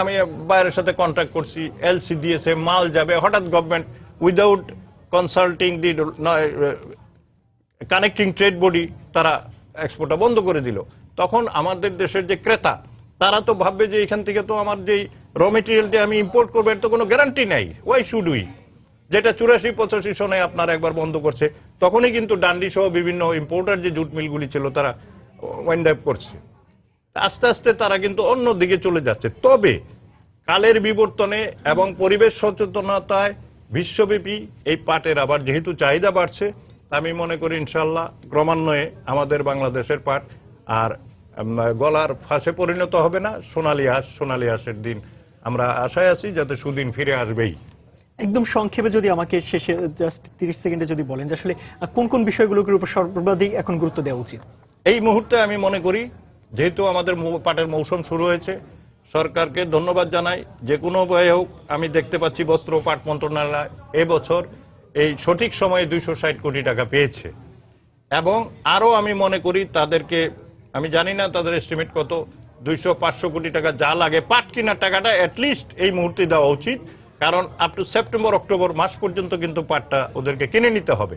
আমি বাইরের সাথে কন্ট্যাক্ট করছি, এলসি দিয়েছে, মাল যাবে, হঠাৎ গভর্নমেন্ট উইদাউট কনসাল্টিং দি কানেক্টিং ট্রেড বডি তারা এক্সপোর্টটা বন্ধ করে দিল। তখন আমাদের দেশের যে ক্রেতা তারা তো ভাববে যে এখান থেকে তো আমার যেই র মেটেরিয়ালটা আমি ইম্পোর্ট করবো এর তো কোনো গ্যারান্টি নাই, ওয়াই শুড উই, যেটা 84-85 সনে আপনার একবার বন্ধ করছে। তখনই কিন্তু ডান্ডি সহ বিভিন্ন ইম্পোর্টার যে জুট মিলগুলি ছিল তারা ওয়াইন্ড আপ করছে। আস্তে আস্তে তারা কিন্তু অন্য দিকে চলে যাচ্ছে। তবে কালের বিবর্তনে এবং পরিবেশ সচেতনতায় বিশ্বব্যাপী এই পাটের আবার যেহেতু চাহিদা বাড়ছে, আমি মনে করি ইনশাল্লাহ ক্রমান্বয়ে আমাদের বাংলাদেশের পাট আর গলার ফাঁসে পরিণত হবে না, সোনালী হাঁসের দিন আমরা আশায় আছি যাতে সুদিন ফিরে আসবেই। একদম সংক্ষেপে যদি আমাকে শেষে জাস্ট 30 সেকেন্ডে যদি বলেন যে আসলে কোন কোন বিষয়গুলোর উপর সর্বাধিক এখন গুরুত্ব দেওয়া উচিত এই মুহূর্তে। আমি মনে করি যেহেতু আমাদের পাটের মৌসুম শুরু হয়েছে, সরকারকে ধন্যবাদ জানাই। যে কোনো উপায়ে হোক আমি দেখতে পাচ্ছি বস্ত্র ও পাট মন্ত্রণালয় এবছর এই সঠিক সময়ে 260 কোটি টাকা পেয়েছে, এবং আরো আমি মনে করি তাদেরকে, আমি জানি না তাদের এস্টিমেট কত, 200-500 কোটি টাকা যা লাগে পাট কেনার টাকাটা অ্যাটলিস্ট এই মুহূর্তে দেওয়া উচিত। কারণ আপ টু সেপ্টেম্বর-অক্টোবর মাস পর্যন্ত কিন্তু পাটটা ওদেরকে কিনে নিতে হবে।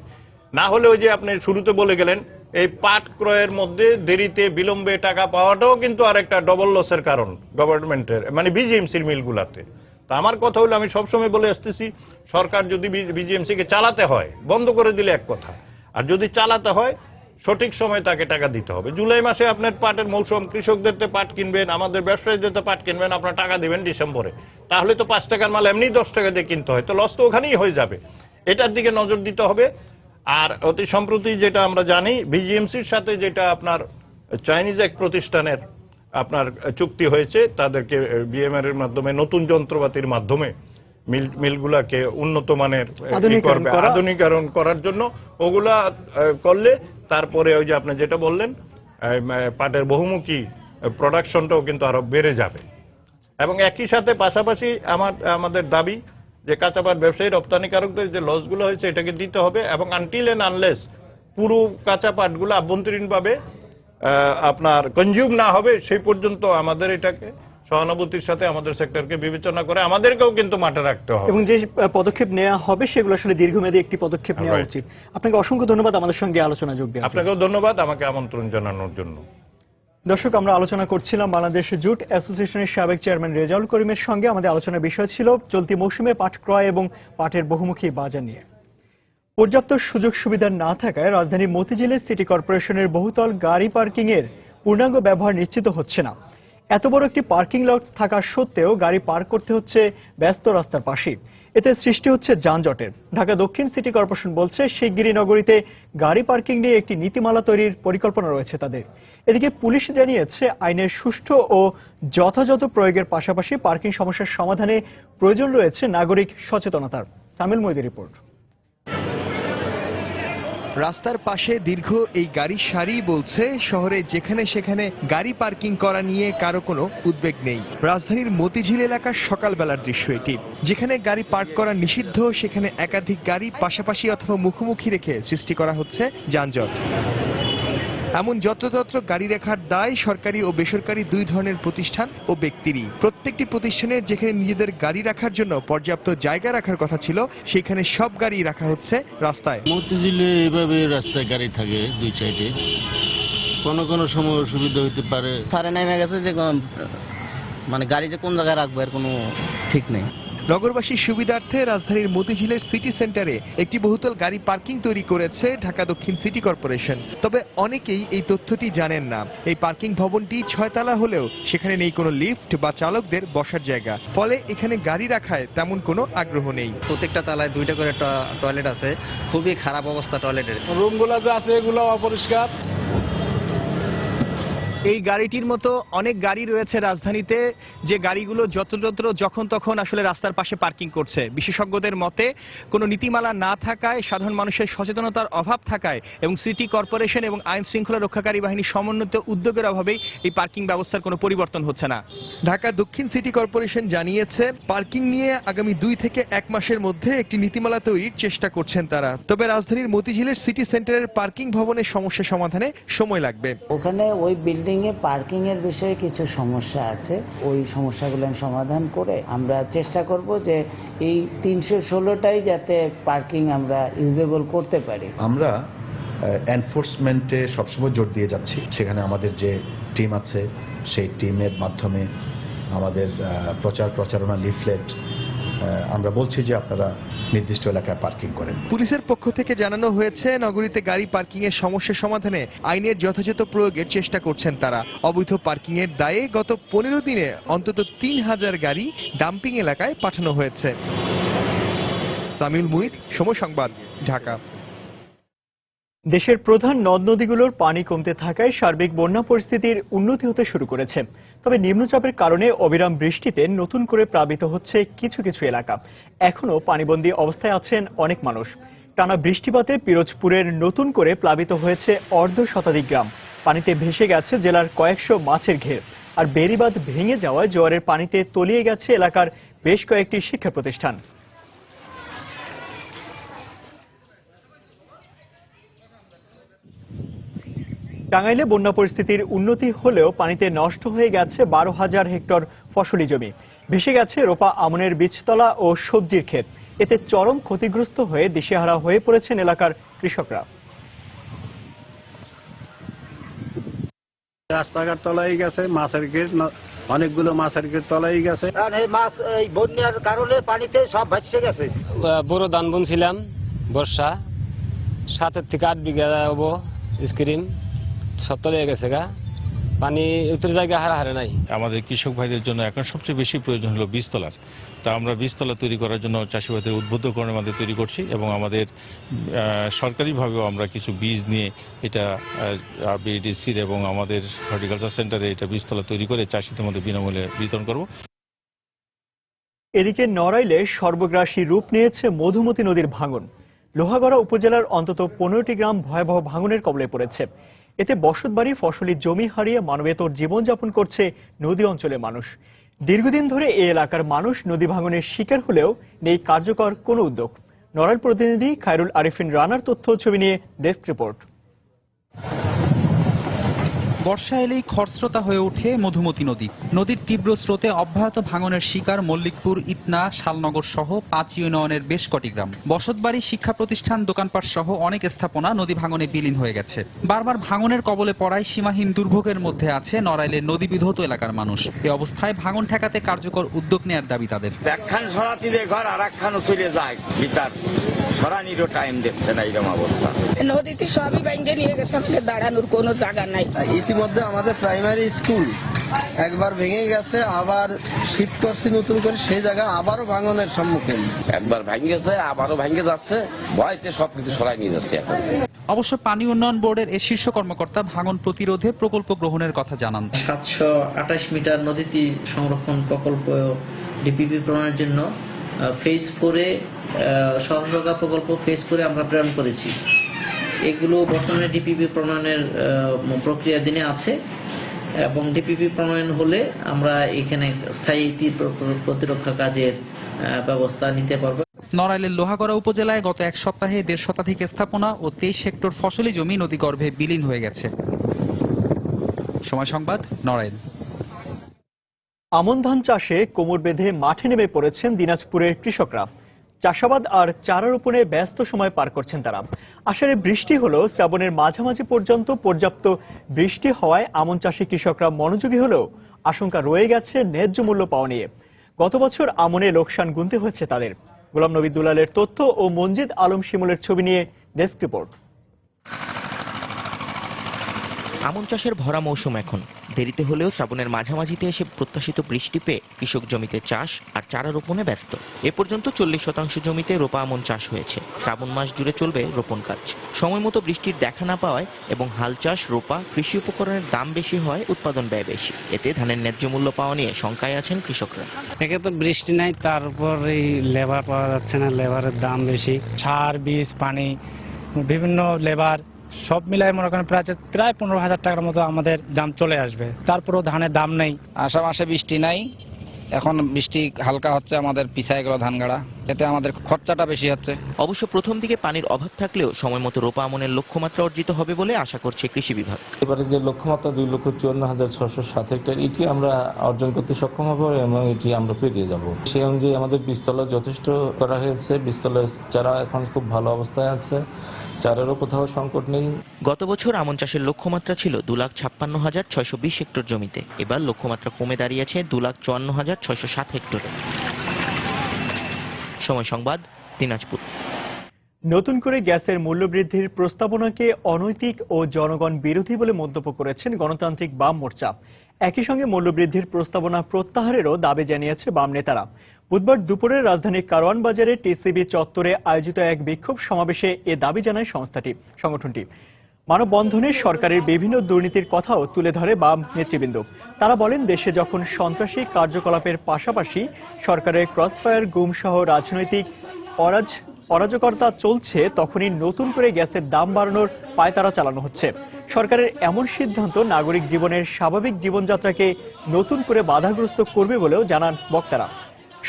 না হলে ওই যে আপনি শুরুতে বলে গেলেন এই পাট ক্রয়ের মধ্যে দেরিতে বিলম্বে টাকা পাওয়াটাও কিন্তু আরেকটা ডবল লসের কারণ গভর্নমেন্টের, মানে বিজিএমসির মিলগুলাতে। তা আমার কথা হলো আমি সবসময় বলে আসতেছি, সরকার যদি বিজিএমসিকে চালাতে হয় বন্ধ করে দিলে এক কথা, আর যদি চালাতে হয় সঠিক সময় তাকে টাকা দিতে হবে। জুলাই মাসে আপনার পাটের মৌসুম, কৃষকদের পাট কিনবেন, আমাদের ব্যবসায়ীদের পাট কিনবেন, আপনার টাকা দিবেন ডিসেম্বরে, তাহলে তো 5 টাকার মাল এমনি 10 টাকা দিয়ে কিনতে হয়, তো লস তো ওখানেই হয়ে যাবে। এটার দিকে নজর দিতে হবে। আর অতি সম্প্রতি যেটা আমরা জানি, বিজিএমসির সাথে যেটা আপনার চাইনিজ এক প্রতিষ্ঠানের আপনার চুক্তি হয়েছে, তাদেরকে বিএমআর এর মাধ্যমে নতুন যন্ত্রপাতির মাধ্যমে মিলগুলাকে উন্নত মানের আধুনিকরণ করার জন্য ওগুলা করলে তারপরে ওই যে আপনি যেটা বললেন পাটের বহুমুখী প্রোডাকশনটাও কিন্তু আরো বেড়ে যাবে। এবং একই সাথে পাশাপাশি আমাদের দাবি যে কাঁচা পাট ব্যবসায়ী রপ্তানিকারকদের যে লসগুলো হয়েছে এটাকে দিতে হবে, এবং আনটিল এন্ড আনলেস পুরো কাঁচা পাটগুলো আভ্যন্তরীণভাবে আপনার কনজিউম না হবে সেই পর্যন্ত আমাদের এটাকে সহানুভূতির সাথে আমাদের সেক্টরকে বিবেচনা করে আমাদেরকেও কিন্তু মাঠে রাখতে হবে, এবং যে পদক্ষেপ নেওয়া হবে সেগুলো আসলে দীর্ঘমেয়াদী একটি পদক্ষেপ নেওয়া উচিত। আপনাকে অসংখ্য ধন্যবাদ আমাদের সঙ্গে আলোচনা যোগ দেওয়ার জন্য। আপনাকেও ধন্যবাদ আমাকে আমন্ত্রণ জানানোর জন্য। দর্শক, আমরা আলোচনা করছিলাম বাংলাদেশ জুট অ্যাসোসিয়েশনের সাবেক চেয়ারম্যান রেজাউল করিমের সঙ্গে। আমাদের আলোচনার বিষয় ছিল চলতি মৌসুমে পাট ক্রয় এবং পাটের বহুমুখী বাজার নিয়ে। পর্যাপ্ত সুযোগ সুবিধা না থাকায় রাজধানীর মতিঝিলে সিটি কর্পোরেশনের বহুতল গাড়ি পার্কিং এর পূর্ণাঙ্গ ব্যবহার নিশ্চিত হচ্ছে না। এত বড় একটি পার্কিং লট থাকা সত্ত্বেও গাড়ি পার্ক করতে হচ্ছে ব্যস্ত রাস্তার পাশে। এতে সৃষ্টি হচ্ছে যানজটের। ঢাকা দক্ষিণ সিটি কর্পোরেশন বলছে শিগগিরই নগরীতে গাড়ি পার্কিং নিয়ে একটি নীতিমালা তৈরির পরিকল্পনা রয়েছে তাদের। এদিকে পুলিশ জানিয়েছে আইনের সুষ্ঠু ও যথাযথ প্রয়োগের পাশাপাশি পার্কিং সমস্যার সমাধানে প্রয়োজন রয়েছে নাগরিক সচেতনতার। সামিল মইদির রিপোর্ট। রাস্তার পাশে দীর্ঘ এই গাড়ির সারি বলছে শহরে যেখানে সেখানে গাড়ি পার্কিং করা নিয়ে কারো কোনো উদ্বেগ নেই। রাজধানীর মতিঝিল এলাকার সকালবেলার দৃশ্য এটি, যেখানে গাড়ি পার্ক করা নিষিদ্ধ সেখানে একাধিক গাড়ি পাশাপাশি অথবা মুখোমুখি রেখে সৃষ্টি করা হচ্ছে যানজট। এমন যত্রতত্র গাড়ি রাখার দায় সরকারি ও বেসরকারি দুই ধরনের প্রতিষ্ঠান ও ব্যক্তিরই। প্রত্যেকটি প্রতিষ্ঠানে যেখানে নিজেদের গাড়ি রাখার জন্য পর্যাপ্ত জায়গা রাখার কথা ছিল সেখানে সব গাড়ি রাখা হচ্ছে রাস্তায়। মতিঝিলে এভাবে রাস্তায় গাড়ি থাকে দুই সাইডে, কোনো সময় অসুবিধা হইতে পারে। সারে নেমে গেছে যে মানে গাড়ি যে কোন জায়গায় রাখবো এর কোনো ঠিক নেই। নগরবাসীর সুবিধার্থে রাজধানীর মতিঝিলের সিটি সেন্টারে একটি বহুতল গাড়ি পার্কিং তৈরি করেছে ঢাকা দক্ষিণ সিটি কর্পোরেশন। তবে অনেকেই এই তথ্যটি জানেন না। এই পার্কিং ভবনটি 6 তলা হলেও সেখানে নেই কোনো লিফট বা চালকদের বসার জায়গা, ফলে এখানে গাড়ি রাখায় তেমন কোনো আগ্রহ নেই। প্রত্যেকটা তলায় 2টা করে টয়লেট আছে, খুবই খারাপ অবস্থা টয়লেটের। রুমগুলো যে আছে এগুলো অপরিষ্কার। এই গাড়িটির মতো অনেক গাড়ি রয়েছে রাজধানীতে, যে গাড়িগুলো যত্রতত্র যখন তখন আসলে রাস্তার পাশে পার্কিং করছে। বিশেষজ্ঞদের মতে কোনো নীতিমালা না থাকায়, সাধারণ মানুষের সচেতনতার অভাব থাকায় এবং সিটি কর্পোরেশন এবং আইন শৃঙ্খলা রক্ষাকারী বাহিনীর সমন্বিত উদ্যোগের অভাবেই এই পার্কিং ব্যবস্থার কোনো পরিবর্তন হচ্ছে না। ঢাকা দক্ষিণ সিটি কর্পোরেশন জানিয়েছে পার্কিং নিয়ে আগামী 2 থেকে 1 মাসের মধ্যে একটি নীতিমালা তৈরির চেষ্টা করছেন তারা। তবে রাজধানীর মতিঝিলের সিটি সেন্টারের পার্কিং ভবনের সমস্যা সমাধানে সময় লাগবে। ওখানে ওই বিল্ডিং এ পার্কিং এর বিষয়ে কিছু সমস্যা আছে, ওই সমস্যাগুলো সমাধান করে আমরা চেষ্টা করব যে এই 316টাই যাতে পার্কিং আমরা ইউজেবল করতে পারি। আমরা এনফোর্সমেন্টে সবসময় জোর দিয়ে যাচ্ছি। সেখানে আমাদের যে টিম আছে সেই টিমের মাধ্যমে আমাদের প্রচারণা লিফলেট আমরা বলছি যে আপনারা নির্দিষ্ট এলাকায় পার্কিং করেন। পুলিশের পক্ষ থেকে জানানো হয়েছে নগরীতে গাড়ি পার্কিং এর সমস্যা সমাধানে আইনের যথাযথ প্রয়োগের চেষ্টা করছেন তারা। অবৈধ পার্কিং এর দায়ে গত 15 দিনে অন্তত 3000 গাড়ি ডাম্পিং এলাকায় পাঠানো হয়েছে। সামিউল মুহিত, সময় সংবাদ, ঢাকা। দেশের প্রধান নদ নদীগুলোর পানি কমতে থাকায় সার্বিক বন্যা পরিস্থিতির উন্নতি হতে শুরু করেছে। তবে নিম্নচাপের কারণে অবিরাম বৃষ্টিতে নতুন করে প্লাবিত হচ্ছে কিছু কিছু এলাকা। এখনো পানিবন্দী অবস্থায় আছেন অনেক মানুষ। টানা বৃষ্টিপাতে পিরোজপুরের নতুন করে প্লাবিত হয়েছে অর্ধশতাধিক গ্রাম। পানিতে ভেসে গেছে জেলার কয়েকশো মাছের ঘের। আর বেড়িবাঁধ ভেঙে যাওয়ায় জোয়ারের পানিতে তলিয়ে গেছে এলাকার বেশ কয়েকটি শিক্ষা প্রতিষ্ঠান। টাঙ্গাইলে বন্যা পরিস্থিতির উন্নতি হলেও পানিতে নষ্ট হয়ে গেছে 12,000 হেক্টর ফসলি জমি। ভেসে গেছে রোপা আমনের বীজতলা ও সবজির ক্ষেত। এতে চরম ক্ষতিগ্রস্ত হয়ে দিশেহারা হয়ে পড়েছেন এলাকার কৃষকরা। রাস্তাঘাট তলাই গেছে, মাছের ঘের অনেকগুলো মাছের ঘের তলাই গেছে। মাছ এই বন্যার কারণে পানিতে সব ভাসে গেছে। বড় ধান বুনছিলাম বর্ষা 7 থেকে 8 বিঘা হবো স্ক্রিম সব তলিয়ে গেছে গা। পানি উত্তর জায়গায় হারে নাই। আমাদের কৃষক ভাইদের জন্য এখন সবচেয়ে বেশি প্রয়োজন হলো বীজতলার। তা আমরা বীজতলা তৈরি করার জন্য চাষি ভাইদের উদ্বুদ্ধকরণের মাধ্যমে তৈরি করছি এবং আমাদের সরকারিভাবেও আমরা কিছু বীজ নিয়ে এটা বিডিসির এবং আমাদের হর্টিকালচার সেন্টারে এটা বীজতলা তৈরি করে চাষিদের মধ্যে বিনামূল্যে বিতরণ করব। এদিকে নড়াইলে সর্বগ্রাসী রূপ নিয়েছে মধুমতি নদীর ভাঙন। লোহাগড়া উপজেলার অন্তত 15টি গ্রাম ভয়াবহ ভাঙনের কবলে পড়েছে। এতে বসতবাড়ি, ফসলি জমি হারিয়ে মানবেতর জীবনযাপন করছে নদী অঞ্চলের মানুষ। দীর্ঘদিন ধরে এই এলাকার মানুষ নদী ভাঙনের শিকার হলেও নেই কার্যকর কোনো উদ্যোগ। নড়াইল প্রতিনিধি খায়রুল আরিফিন রানার তথ্য ছবি নিয়ে ডেস্ক রিপোর্ট। বর্ষা এলেই খরস্রোতা হয়ে ওঠে মধুমতি নদী। নদীর তীব্র স্রোতে অব্যাহত ভাঙনের শিকার মল্লিকপুর, ইতনা, শালনগর সহ 5 ইউনিয়নের বেশ কটি গ্রাম। বসতবাড়ি, শিক্ষা প্রতিষ্ঠান, দোকানপাট সহ অনেক স্থাপনা নদী ভাঙনে বিলীন হয়ে গেছে। বারবার ভাঙনের কবলে পড়ায় সীমাহীন দুর্ভোগের মধ্যে আছে নড়াইলের নদী বিধৌত এলাকার মানুষ। এ অবস্থায় ভাঙন ঠেকাতে কার্যকর উদ্যোগ নেওয়ার দাবি তাদের। একখান সরাতি দিয়ে ঘর আর একখান চলে যায় ভিতর, সরানিরও টাইম দেখছে না এরকম অবস্থা। নদীতে সবই বাইরে নিয়ে গেছে, আমাদের দাঁড়ানোর কোনো জায়গা নাই। ইতিমধ্যে আমাদের প্রাইমারি স্কুল একবার ভেঙে গেছে, আবার শিফট করছি নতুন করে, সেই জায়গা আবারও ভাঙনের সম্মুখীন। একবার ভেঙে গেছে, আবারও ভেঙে যাচ্ছে, ভয়তে সবকিছু সরাই নিয়ে যাচ্ছে এখন। অবশ্য পানি উন্নয়ন বোর্ডের এ শীর্ষ কর্মকর্তা ভাঙন প্রতিরোধে প্রকল্প গ্রহণের কথা জানান। 728 মিটার নদীটি সংরক্ষণ প্রকল্প ডিপিপি প্রণয়নের জন্য ফেজ 4-এ সহযোগিতা প্রকল্প ফেজ 4-এ আমরা প্রেরণ করেছি। এগুলো বর্তমানে ডিপিপি প্রণয়নের প্রক্রিয়াধীনে আছে এবং ডিপিপি প্রণয়ন হলে আমরা এখানে স্থায়ী তীর প্রতিরক্ষা কাজের ব্যবস্থা নিতে পারবো। নড়াইলের লোহাগড়া উপজেলায় গত এক সপ্তাহে 1.5 শতাধিক স্থাপনা ও 23 হেক্টর ফসলি জমি নদীগর্ভে বিলীন হয়ে গেছে। সময় সংবাদ, নড়াইল। আমন ধান চাষে কোমর বেঁধে মাঠে নেমে পড়েছেন দিনাজপুরের কৃষকরা। চাষাবাদ আর চারা রোপণে ব্যস্ত সময় পার করছেন তারা। আষাঢ়ে বৃষ্টি হলেও শ্রাবণের মাঝামাঝি পর্যন্ত পর্যাপ্ত বৃষ্টি হওয়ায় আমন চাষী কৃষকরা মনোযোগী হলেও আশঙ্কা রয়ে গেছে ন্যায্য মূল্য পাওয়া নিয়ে। গত বছর আমনে লোকসান গুনতে হয়েছে তাদের। গোলাম নবী দুলালের তথ্য ও মনজিদ আলম শিমুলের ছবি নিয়ে ডেস্ক রিপোর্ট। আমন চাষের ভরা মৌসুম এখন। দেরিতে হলেও শ্রাবণের মাঝামাঝিতে এসে প্রত্যাশিত বৃষ্টি পেয়ে কৃষক জমিতে চাষ আর চারা রোপণে ব্যস্ত। এ পর্যন্ত 40% জমিতে রোপা আমন চাষ হয়েছে। শ্রাবণ মাস জুড়ে চলবে রোপণ কাজ। সময় মতো বৃষ্টির দেখা না পাওয়ায় এবং হাল চাষ, রোপা, কৃষি উপকরণের দাম বেশি হয়, উৎপাদন ব্যয় বেশি। এতে ধানের ন্যায্য মূল্য পাওয়া নিয়ে শঙ্কায় আছেন কৃষকরা। একে তো বৃষ্টি নাই, তারপর এই লেবার পাওয়া যাচ্ছে না, লেবারের দাম বেশি। সার, বীজ, পানি, বিভিন্ন লেবার সব মিলাই মনে করেন প্রায় 15,000 টাকার মতো আমাদের দাম চলে আসবে। তারপরেও ধানের দাম নেই। আষাঢ় মাসে বৃষ্টি নাই, এখন বৃষ্টি হালকা হচ্ছে, আমাদের পিছায় গেল ধান গাড়া, এতে আমাদের খরচাটা বেশি হচ্ছে। অবশ্য প্রথম দিকে পানির অভাব থাকলেও সময় মতো রোপা আমনের লক্ষ্যমাত্রা অর্জিত হবে বলে আশা করছে কৃষি বিভাগ। এবারে যে লক্ষ্যমাত্রা 2,54,607 হেক্টর, এটি আমরা অর্জন করতে সক্ষম হব এবং এটি আমরা পেরিয়ে যাব। সেই অনুযায়ী আমাদের বীজতলা যথেষ্ট করা হয়েছে। বীজতলার চারা এখন খুব ভালো অবস্থায় আছে, চারারও কোথাও সংকট নেই। গত বছর আমন চাষের লক্ষ্যমাত্রা ছিল 2,56,620 হেক্টর জমিতে। এবার লক্ষ্যমাত্রা কমে দাঁড়িয়েছে 2,54,607 হেক্টরে। সময় সংবাদ, দিনাজপুর। নতুন করে গ্যাসের মূল্য বৃদ্ধির প্রস্তাবনাকে অনৈতিক ও জনগণ বিরোধী বলে মন্তব্য করেছেন গণতান্ত্রিক বাম মোর্চা। একই সঙ্গে মূল্যবৃদ্ধির প্রস্তাবনা প্রত্যাহারেরও দাবি জানিয়েছে বাম নেতারা। বুধবার দুপুরে রাজধানীর কারওয়ান বাজারে টিসিবি চত্বরে আয়োজিত এক বিক্ষোভ সমাবেশে এ দাবি জানায় সংগঠনটি। মানববন্ধনে সরকারের বিভিন্ন দুর্নীতির কথাও তুলে ধরে বাম নেতৃবৃন্দ। তারা বলেন, দেশে যখন সন্ত্রাসী কার্যকলাপের পাশাপাশি সরকারের ক্রসফায়ার, গুম সহ রাজনৈতিক অরাজকতা চলছে, তখনই নতুন করে গ্যাসের দাম বাড়ানোর পায়তারা চালানো হচ্ছে। সরকারের এমন সিদ্ধান্ত নাগরিক জীবনের স্বাভাবিক জীবনযাত্রাকে নতুন করে বাধাগ্রস্ত করবে বলেও জানান বক্তারা।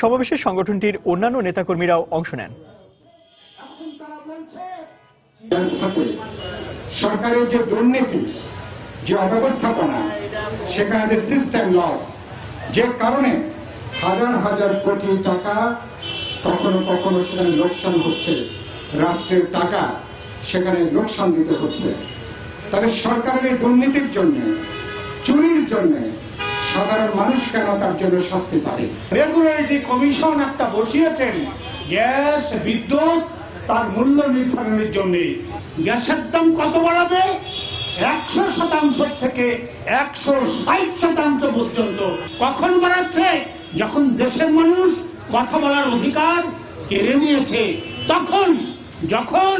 সমাবেশে সংগঠনটির অন্যান্য নেতাকর্মীরাও অংশ নেন। সরকারের যে দুর্নীতি, যে অব্যবস্থাপনা, সেখানে যে সিস্টেম লস, যে কারণে হাজার হাজার কোটি টাকা কখনো কখনো সেখানে লোকসান হচ্ছে, রাষ্ট্রের টাকা সেখানে লোকসান দিতে হচ্ছে। তাহলে সরকারের এই দুর্নীতির জন্য, চুরির জন্য সাধারণ মানুষ কেন তার জন্য শাস্তি পাবে? রেগুলেটরি কমিশন একটা বসিয়েছেন গ্যাস, বিদ্যুৎ তার মূল্য নির্ধারণের জন্য। গ্যাসের দাম কত বাড়াবে 100% থেকে 160% পর্যন্ত। কখন বাড়াচ্ছে? যখন দেশের মানুষ কথা বলার অধিকার কেড়ে নিয়েছে তখন। যখন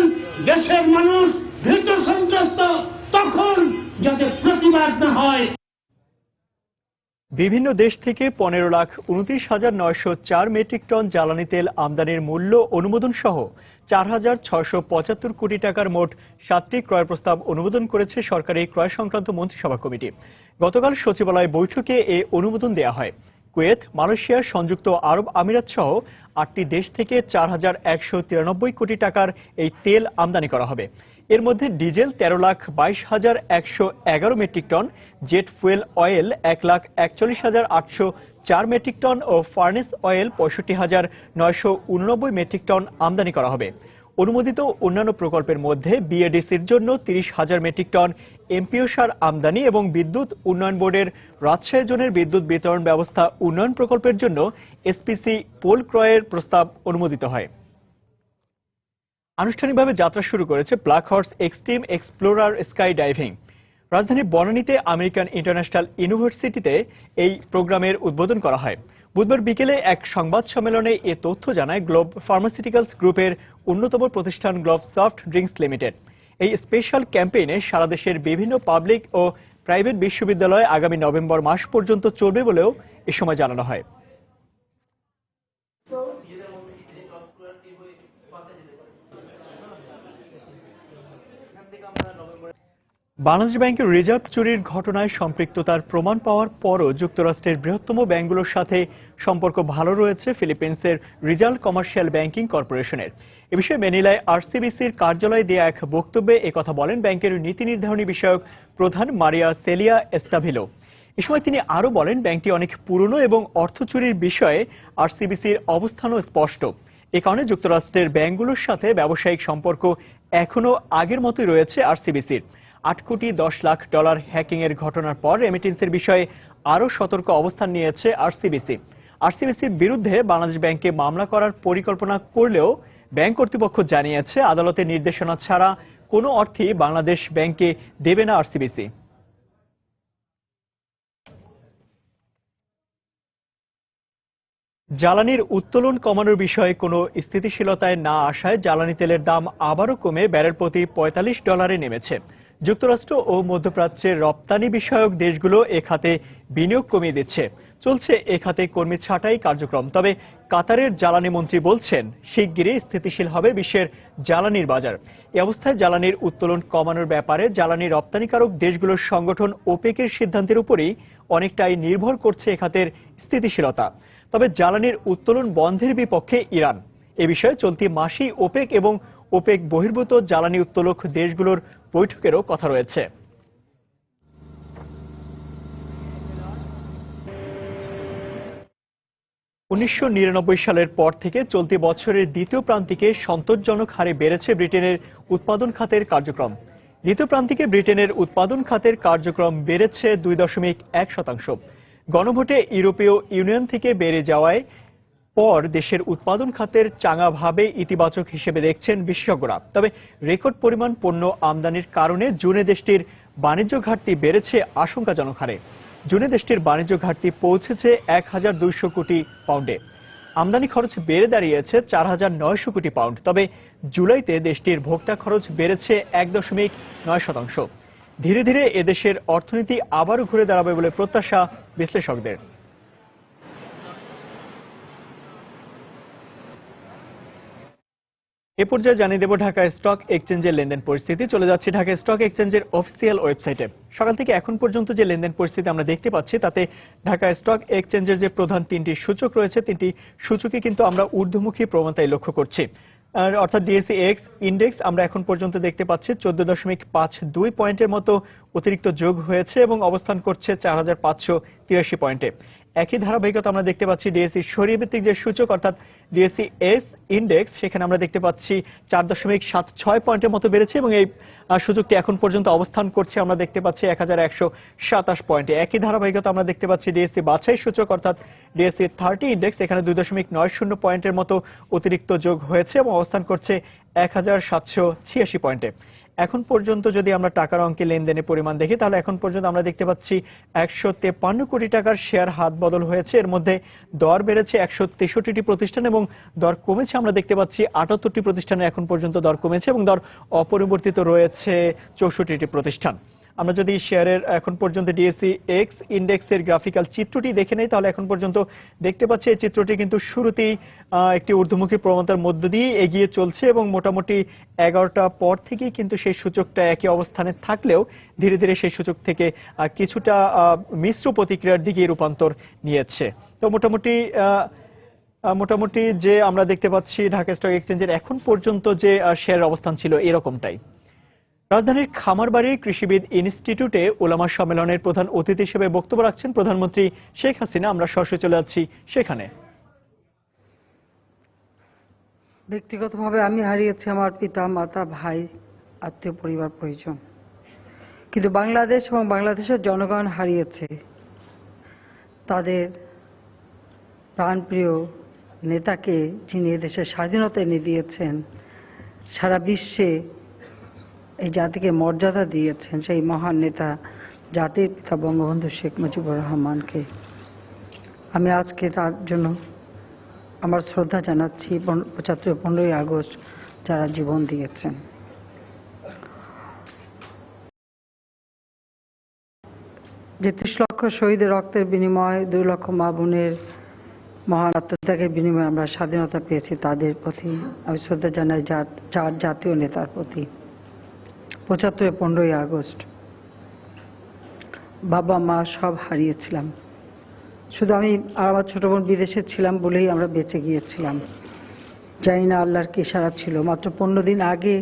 দেশের মানুষ ভীত সন্ত্রস্ত তখন, যাতে প্রতিবাদ না হয়। বিভিন্ন দেশ থেকে 15,29,904 মেট্রিক টন জ্বালানি তেল আমদানির মূল্য অনুমোদন সহ 4,675 কোটি টাকার মোট 7টি ক্রয় প্রস্তাব অনুমোদন করেছে সরকারি ক্রয় সংক্রান্ত মন্ত্রিসভা কমিটি। গতকাল সচিবালয় বৈঠকে এ অনুমোদন দেওয়া হয়। কুয়েত, মালয়েশিয়া, সংযুক্ত আরব আমিরাত সহ 8টি দেশ থেকে 4,193 কোটি টাকার এই তেল আমদানি করা হবে। এর মধ্যে diesel 13,22,111 metric ton, jet fuel oil 1,41,804 metric ton ও ফার্নেস অয়েল 65,989 মেট্রিক টন আমদানি করা হবে। অনুমোদিত অন্যান্য প্রকল্পের মধ্যে বিএডিসির জন্য 30,000 মেট্রিক টন এমপিও সার আমদানি এবং বিদ্যুৎ উন্নয়ন বোর্ডের রাজশাহী জোনের বিদ্যুৎ বিতরণ ব্যবস্থা উন্নয়ন প্রকল্পের জন্য এসপিসি পোল ক্রয়ের প্রস্তাব অনুমোদিত হয়। আনুষ্ঠানিকভাবে যাত্রা শুরু করেছে black horse extreme explorer skydiving. রাজধানী বনানীতে আমেরিকান ইন্টারন্যাশনাল ইউনিভার্সিটিতে এই প্রোগ্রামের উদ্বোধন করা হয়। বুধবার বিকেলে এক সংবাদ সম্মেলনে এ তথ্য জানায় গ্লোব ফার্মাসিউটিক্যালস গ্রুপের অন্যতম প্রতিষ্ঠান গ্লোব সফট ড্রিঙ্কস লিমিটেড। এই স্পেশাল ক্যাম্পেইনে সারা দেশের বিভিন্ন পাবলিক ও প্রাইভেট বিশ্ববিদ্যালয়ে আগামী নভেম্বর মাস পর্যন্ত চলবে বলেও এ সময় জানানো হয়। বাংলাদেশ ব্যাংকের রিজার্ভ চুরির ঘটনায় সম্পৃক্ততার প্রমাণ পাওয়ার পরও যুক্তরাষ্ট্রের বৃহত্তম ব্যাংকগুলোর সাথে সম্পর্ক ভালো রয়েছে ফিলিপিন্সের রিজাল কমার্শিয়াল ব্যাংকিং কর্পোরেশনের। এ বিষয়ে ম্যানিলায় আরসিবিসির কার্যালয়ে দেয়া এক বক্তব্যে একথা বলেন ব্যাংকের নীতি নির্ধারণী বিষয়ক প্রধান মারিয়া সেলিয়া এস্তাভিলো। এ সময় তিনি আরও বলেন, ব্যাংকটি অনেক পুরনো এবং অর্থ চুরির বিষয়ে আরসিবিসির অবস্থানও স্পষ্ট। এ কারণে যুক্তরাষ্ট্রের ব্যাংকগুলোর সাথে ব্যবসায়িক সম্পর্ক এখনও আগের মতোই রয়েছে আরসিবিসির। $8 কোটি 10 লাখ হ্যাকিংয়ের ঘটনার পর রেমিটেন্সের বিষয়ে আরও সতর্ক অবস্থান নিয়েছে আরসিবিসি। আরসিবিসির বিরুদ্ধে বাংলাদেশ ব্যাংকে মামলা করার পরিকল্পনা করলেও ব্যাংক কর্তৃপক্ষ জানিয়েছে আদালতের নির্দেশনা ছাড়া কোনো অর্থই বাংলাদেশ ব্যাংকে দেবে না আরসিবিসি। জ্বালানির উত্তোলন কমানোর বিষয়ে কোনো স্থিতিশীলতায় না আসায় জ্বালানি তেলের দাম আবারও কমে ব্যারেল প্রতি $45 নেমেছে। যুক্তরাষ্ট্র ও মধ্যপ্রাচ্যের রপ্তানি বিষয়ক দেশগুলো এ খাতে বিনিয়োগ কমিয়ে দিচ্ছে। চলছে এ খাতে কর্মী ছাঁটাই কার্যক্রম। তবে কাতারের জ্বালানি মন্ত্রী বলছেন, শিগগিরই স্থিতিশীল হবে বিশ্বের জ্বালানির বাজার। এ অবস্থায় জ্বালানির উত্তোলন কমানোর ব্যাপারে জ্বালানি রপ্তানিকারক দেশগুলোর সংগঠন ওপেকের সিদ্ধান্তের উপরই অনেকটাই নির্ভর করছে এ খাতের স্থিতিশীলতা। তবে জ্বালানির উত্তোলন বন্ধের বিপক্ষে ইরান। এ বিষয়ে চলতি মাসেই ওপেক এবং ওপেক বহির্ভূত জ্বালানি উত্তোলক দেশগুলোর বৈঠকেরও কথা রয়েছে। 1999 সালের পর থেকে চলতি বছরের দ্বিতীয় প্রান্তিকে সন্তোষজনক হারে বেড়েছে ব্রিটেনের উৎপাদন খাতের কার্যক্রম। দ্বিতীয় প্রান্তিকে ব্রিটেনের উৎপাদন খাতের কার্যক্রম বেড়েছে 2.1%। গণভোটে ইউরোপীয় ইউনিয়ন থেকে বেড়ে যাওয়ায় পর দেশের উৎপাদন খাতের চাঙাভাবে ইতিবাচক হিসেবে দেখছেন বিশেষজ্ঞরা। তবে রেকর্ড পরিমাণ পণ্য আমদানির কারণে জুনে দেশটির বাণিজ্য ঘাটতি বেড়েছে আশঙ্কাজনক হারে। জুনে দেশটির বাণিজ্য ঘাটতি পৌঁছেছে 1,200 কোটি পাউন্ডে। আমদানি খরচ বেড়ে দাঁড়িয়েছে 4,900 কোটি পাউন্ড। তবে জুলাইতে দেশটির ভোক্তা খরচ বেড়েছে 1.9%। ধীরে ধীরে এদেশের অর্থনীতি আবারও ঘুরে দাঁড়াবে বলে প্রত্যাশা বিশ্লেষকদের। এ পর্যায়ে জানিয়ে দেব ঢাকা স্টক এক্সচেঞ্জের লেনদেন পরিস্থিতি। চলে যাচ্ছে ঢাকা স্টক এক্সচেঞ্জের অফিসিয়াল ওয়েবসাইটে। সকাল থেকে এখন পর্যন্ত যে লেনদেন পরিস্থিতি আমরা দেখতে পাচ্ছি তাতে ঢাকা স্টক এক্সচেঞ্জের যে প্রধান তিনটি সূচক রয়েছে, তিনটি সূচকে কিন্তু আমরা ঊর্ধ্বমুখী প্রবণতাই লক্ষ্য করছি। অর্থাৎ ডিএসই এক্স ইন্ডেক্স আমরা এখন পর্যন্ত দেখতে পাচ্ছি 14.52 পয়েন্টের মতো অতিরিক্ত যোগ হয়েছে এবং অবস্থান করছে 4,583 পয়েন্টে। একই ধারাবাহিকতা আমরা দেখতে পাচ্ছি ডিএসই সরিয়ে ভিত্তিক যে সূচক অর্থাৎ ডিএসই এস ইন্ডেক্স, সেখানে আমরা দেখতে পাচ্ছি 4.76 পয়েন্টের মতো বেড়েছে এবং এই সূচকটি এখন পর্যন্ত অবস্থান করছে আমরা দেখতে পাচ্ছি 1,127 পয়েন্টে। একই ধারাবাহিকতা আমরা দেখতে পাচ্ছি ডিএসই বাছাই সূচক অর্থাৎ ডিএসই 30 ইন্ডেক্স, এখানে 2.90 পয়েন্টের মতো অতিরিক্ত যোগ হয়েছে এবং অবস্থান করছে 1,786 পয়েন্টে। এখন পর্যন্ত যদি আমরা টাকার অঙ্কে লেনদেনের পরিমাণ দেখি তাহলে এখন পর্যন্ত আমরা দেখতে পাচ্ছি 153 কোটি টাকার শেয়ার হাত বদল হয়েছে। এর মধ্যে দর বেড়েছে 163টি প্রতিষ্ঠান এবং দর কমেছে আমরা দেখতে পাচ্ছি 78টি প্রতিষ্ঠানে এখন পর্যন্ত দর কমেছে এবং দর অপরিবর্তিত রয়েছে 64টি প্রতিষ্ঠান। আমরা যদি শেয়ারের এখন পর্যন্ত ডিএসই এক্স ইন্ডেক্সের গ্রাফিক্যাল চিত্রটি দেখে নেই তাহলে এখন পর্যন্ত দেখতে পাচ্ছি এই চিত্রটি কিন্তু শুরুতেই একটি ঊর্ধ্বমুখী প্রবণতার মধ্য দিয়ে এগিয়ে চলছে এবং মোটামুটি 11টা পর থেকেই কিন্তু সেই সূচকটা একই অবস্থানে থাকলেও ধীরে ধীরে সেই সূচক থেকে কিছুটা মিশ্র প্রতিক্রিয়ার দিকে রূপান্তর নিয়েছে। তো মোটামুটি যে আমরা দেখতে পাচ্ছি ঢাকা স্টক এক্সচেঞ্জের এখন পর্যন্ত যে শেয়ারের অবস্থান ছিল এরকমটাই। রাজধানীর খামারবাড়ি কৃষিবিদ ইনস্টিটিউটে ওলামা সম্মেলনের প্রধান অতিথি হিসেবে বক্তব্য রাখছেন প্রধানমন্ত্রী শেখ হাসিনা। আমরা সরাসরি চলে যাচ্ছি সেখানে। ব্যক্তিগতভাবে আমি হারিয়েছি আমার পিতা মাতা ভাই আত্মীয় পরিবার পরিজন, কিন্তু বাংলাদেশ এবং বাংলাদেশের জনগণ হারিয়েছে তাদের প্রাণপ্রিয় নেতাকে, যিনি এদেশের স্বাধীনতা এনে দিয়েছেন, সারা বিশ্বে এই জাতিকে মর্যাদা দিয়েছেন, সেই মহান নেতা জাতির পিতা বঙ্গবন্ধু শেখ মুজিবুর রহমানকে। আমি আজকে তার জন্য আমার শ্রদ্ধা জানাচ্ছি 15ই আগস্ট যারা জীবন দিয়েছেন। যে 30 লক্ষ শহীদের রক্তের বিনিময়ে 2 লক্ষ মা বোনের মহান আত্মত্যাগের বিনিময়ে আমরা স্বাধীনতা পেয়েছি, তাদের প্রতি আমি শ্রদ্ধা জানাই, চার জাতীয় নেতার প্রতি। 75 15ই আগস্ট বাবা মা সব হারিয়েছিলাম, শুধু আমি আর আমার ছোট বোন বিদেশে ছিলাম বলেই আমরা বেঁচে গিয়েছিলাম। জানি না আল্লাহর কি ইশারা ছিল। মাত্র 15 দিন আগে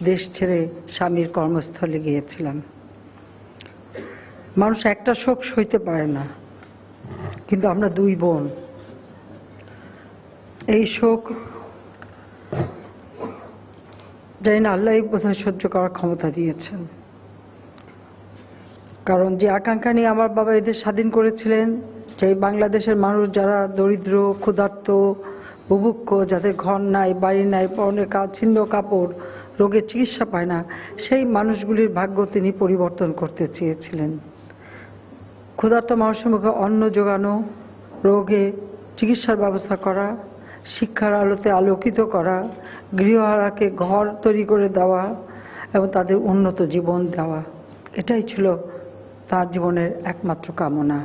দেশ ছেড়ে স্বামীর কর্মস্থলে গিয়েছিলাম। মানুষ একটা শোক সইতে পারে না, কিন্তু আমরা 2 বোন এই শোক জানি না আল্লাহই বোধহয় সহ্য করার ক্ষমতা দিয়েছেন। কারণ যে আকাঙ্ক্ষা নিয়ে আমার বাবা এদের স্বাধীন করেছিলেন, যে বাংলাদেশের মানুষ যারা দরিদ্র, ক্ষুধার্ত, বুভুক্ষ, যাদের ঘর নাই, বাড়ি নাই, পরনের ছিন্ন কাপড়, রোগের চিকিৎসা পায় না, সেই মানুষগুলির ভাগ্য তিনি পরিবর্তন করতে চেয়েছিলেন। ক্ষুধার্ত মানুষের মুখে অন্ন জোগানো, রোগে চিকিৎসার ব্যবস্থা করা, শিক্ষার আলোতে আলোকিত করা, গৃহহারাকে ঘর তৈরি করে দেওয়া এবং তাদের উন্নত জীবন দেওয়া, এটাই ছিল তার জীবনের একমাত্র কামনা।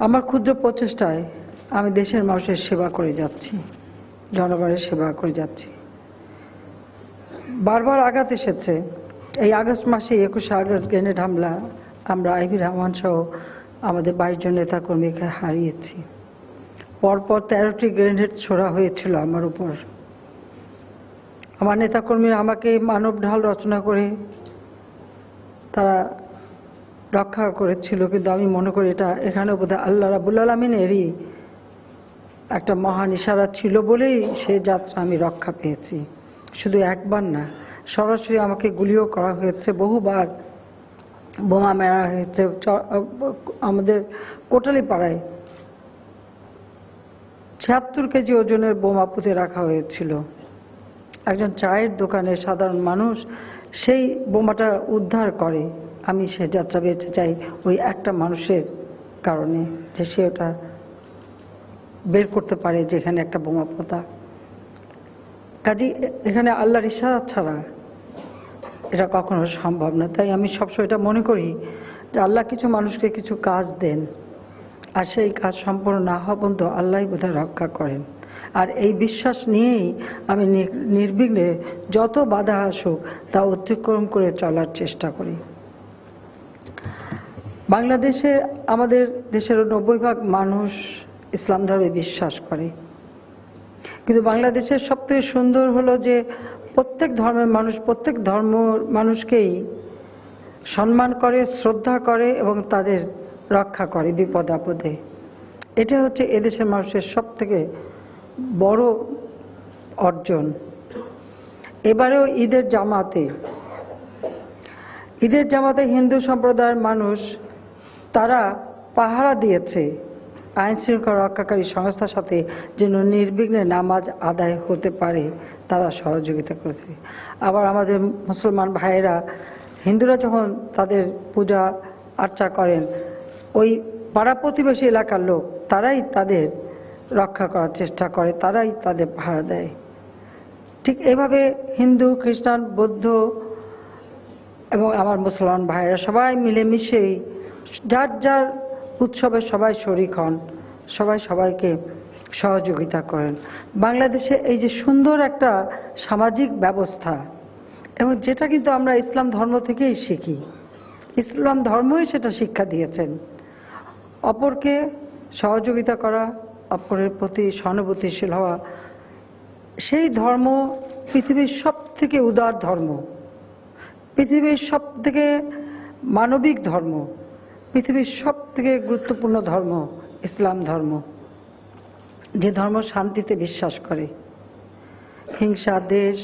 আমার ক্ষুদ্র প্রচেষ্টায় আমি দেশের মানুষের সেবা করে যাচ্ছি, জনগণের সেবা করে যাচ্ছি। বারবার আঘাত এসেছে। এই আগস্ট মাসে 21শে আগস্ট গ্রেনেড হামলা আমরা আইভি রহমান সহ আমাদের 22 জন নেতাকর্মীকে হারিয়েছি। পরপর 13টি গ্রেনেড ছোড়া হয়েছিল আমার উপর। আমার নেতাকর্মীরা আমাকে মানব ঢাল রচনা করে তারা রক্ষা করেছিল, কিন্তু আমি মনে করি এখানে বোধহয় আল্লাহ রাব্বুল আলামিনেরই একটা মহান ইশারা ছিল বলেই সে যাত্রা আমি রক্ষা পেয়েছি। শুধু একবার না, সরাসরি আমাকে গুলিও করা হয়েছে, বহুবার বোমা মেরা হয়েছে। আমাদের কোটালি পাড়ায় 76 কেজি ওজনের বোমা পুঁতে রাখা হয়েছিল। একজন চায়ের দোকানের সাধারণ মানুষ সেই বোমাটা উদ্ধার করে। আমি সে যাত্রা বেঁচে চাই ওই একটা মানুষের কারণে, যে সে ওটা বের করতে পারে যেখানে একটা বোমা পোতা। কাজে এখানে আল্লাহর ইশারা ছাড়া এটা কখনো সম্ভব না। তাই আমি সবসময় এটা মনে করি যে আল্লাহ কিছু মানুষকে কিছু কাজ দেন, আর সেই কাজ সম্পূর্ণ না হওয়া পর্যন্ত আল্লাহই বোধহয় রক্ষা করেন। আর এই বিশ্বাস নিয়েই আমি নির্বিঘ্নে যত বাধা আসুক তা অতিক্রম করে চলার চেষ্টা করি। বাংলাদেশে আমাদের দেশের 90% মানুষ ইসলাম ধর্মে বিশ্বাস করে, কিন্তু বাংলাদেশের সবথেকে সুন্দর হলো যে প্রত্যেক ধর্মের মানুষ প্রত্যেক ধর্ম মানুষকেই সম্মান করে, শ্রদ্ধা করে এবং তাদের রক্ষা করে বিপদ আপদে। এটা হচ্ছে এদেশের মানুষের সবথেকে বড় অর্জন। এবারেও ঈদের জামাতে হিন্দু সম্প্রদায়ের মানুষ তারা পাহারা দিয়েছে আইন শৃঙ্খলা রক্ষাকারী সংস্থার সাথে যেন নির্বিঘ্নে নামাজ আদায় হতে পারে, তারা সহযোগিতা করেছে। আবার আমাদের মুসলমান ভাইয়েরা, হিন্দুরা যখন তাদের পূজা আর্চা করেন, ওই পাড়া প্রতিবেশী এলাকার লোক তারাই তাদের রক্ষা করার চেষ্টা করে, তারাই তাদের ভাড়া দেয়। ঠিক এভাবে হিন্দু, খ্রিস্টান, বৌদ্ধ এবং আমার মুসলমান ভাইয়েরা সবাই মিলেমিশেই যার যার উৎসবে সবাই শরিক হন, সবাই সবাইকে সহযোগিতা করেন। বাংলাদেশে এই যে সুন্দর একটা সামাজিক ব্যবস্থা, এবং যেটা কিন্তু আমরা ইসলাম ধর্ম থেকেই শিখি, ইসলাম ধর্মই সেটা শিক্ষা দিয়েছেন, অপরকে সহযোগিতা করা, অপরের প্রতি সহানুভূতিশীল হওয়া। সেই ধর্ম পৃথিবীর সব থেকে উদার ধর্ম, পৃথিবীর সব থেকে মানবিক ধর্ম, পৃথিবীর সব থেকে গুরুত্বপূর্ণ ধর্ম ইসলাম ধর্ম, যে ধর্ম শান্তিতে বিশ্বাস করে, হিংসা, দেশ,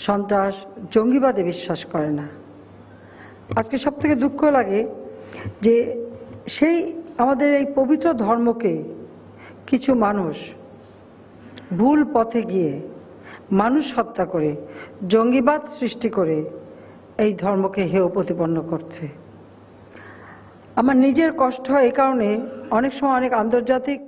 সন্ত্রাস, জঙ্গিবাদে বিশ্বাস করে না। আজকে সব থেকে দুঃখ লাগে যে সেই আমাদের এই পবিত্র ধর্মকে কিছু মানুষ ভুল পথে গিয়ে মানুষ হত্যা করে, জঙ্গিবাদ সৃষ্টি করে এই ধর্মকে হেয় প্রতিপন্ন করছে। আমার নিজের কষ্ট হয় এই কারণে, অনেক সময় অনেক আন্তর্জাতিক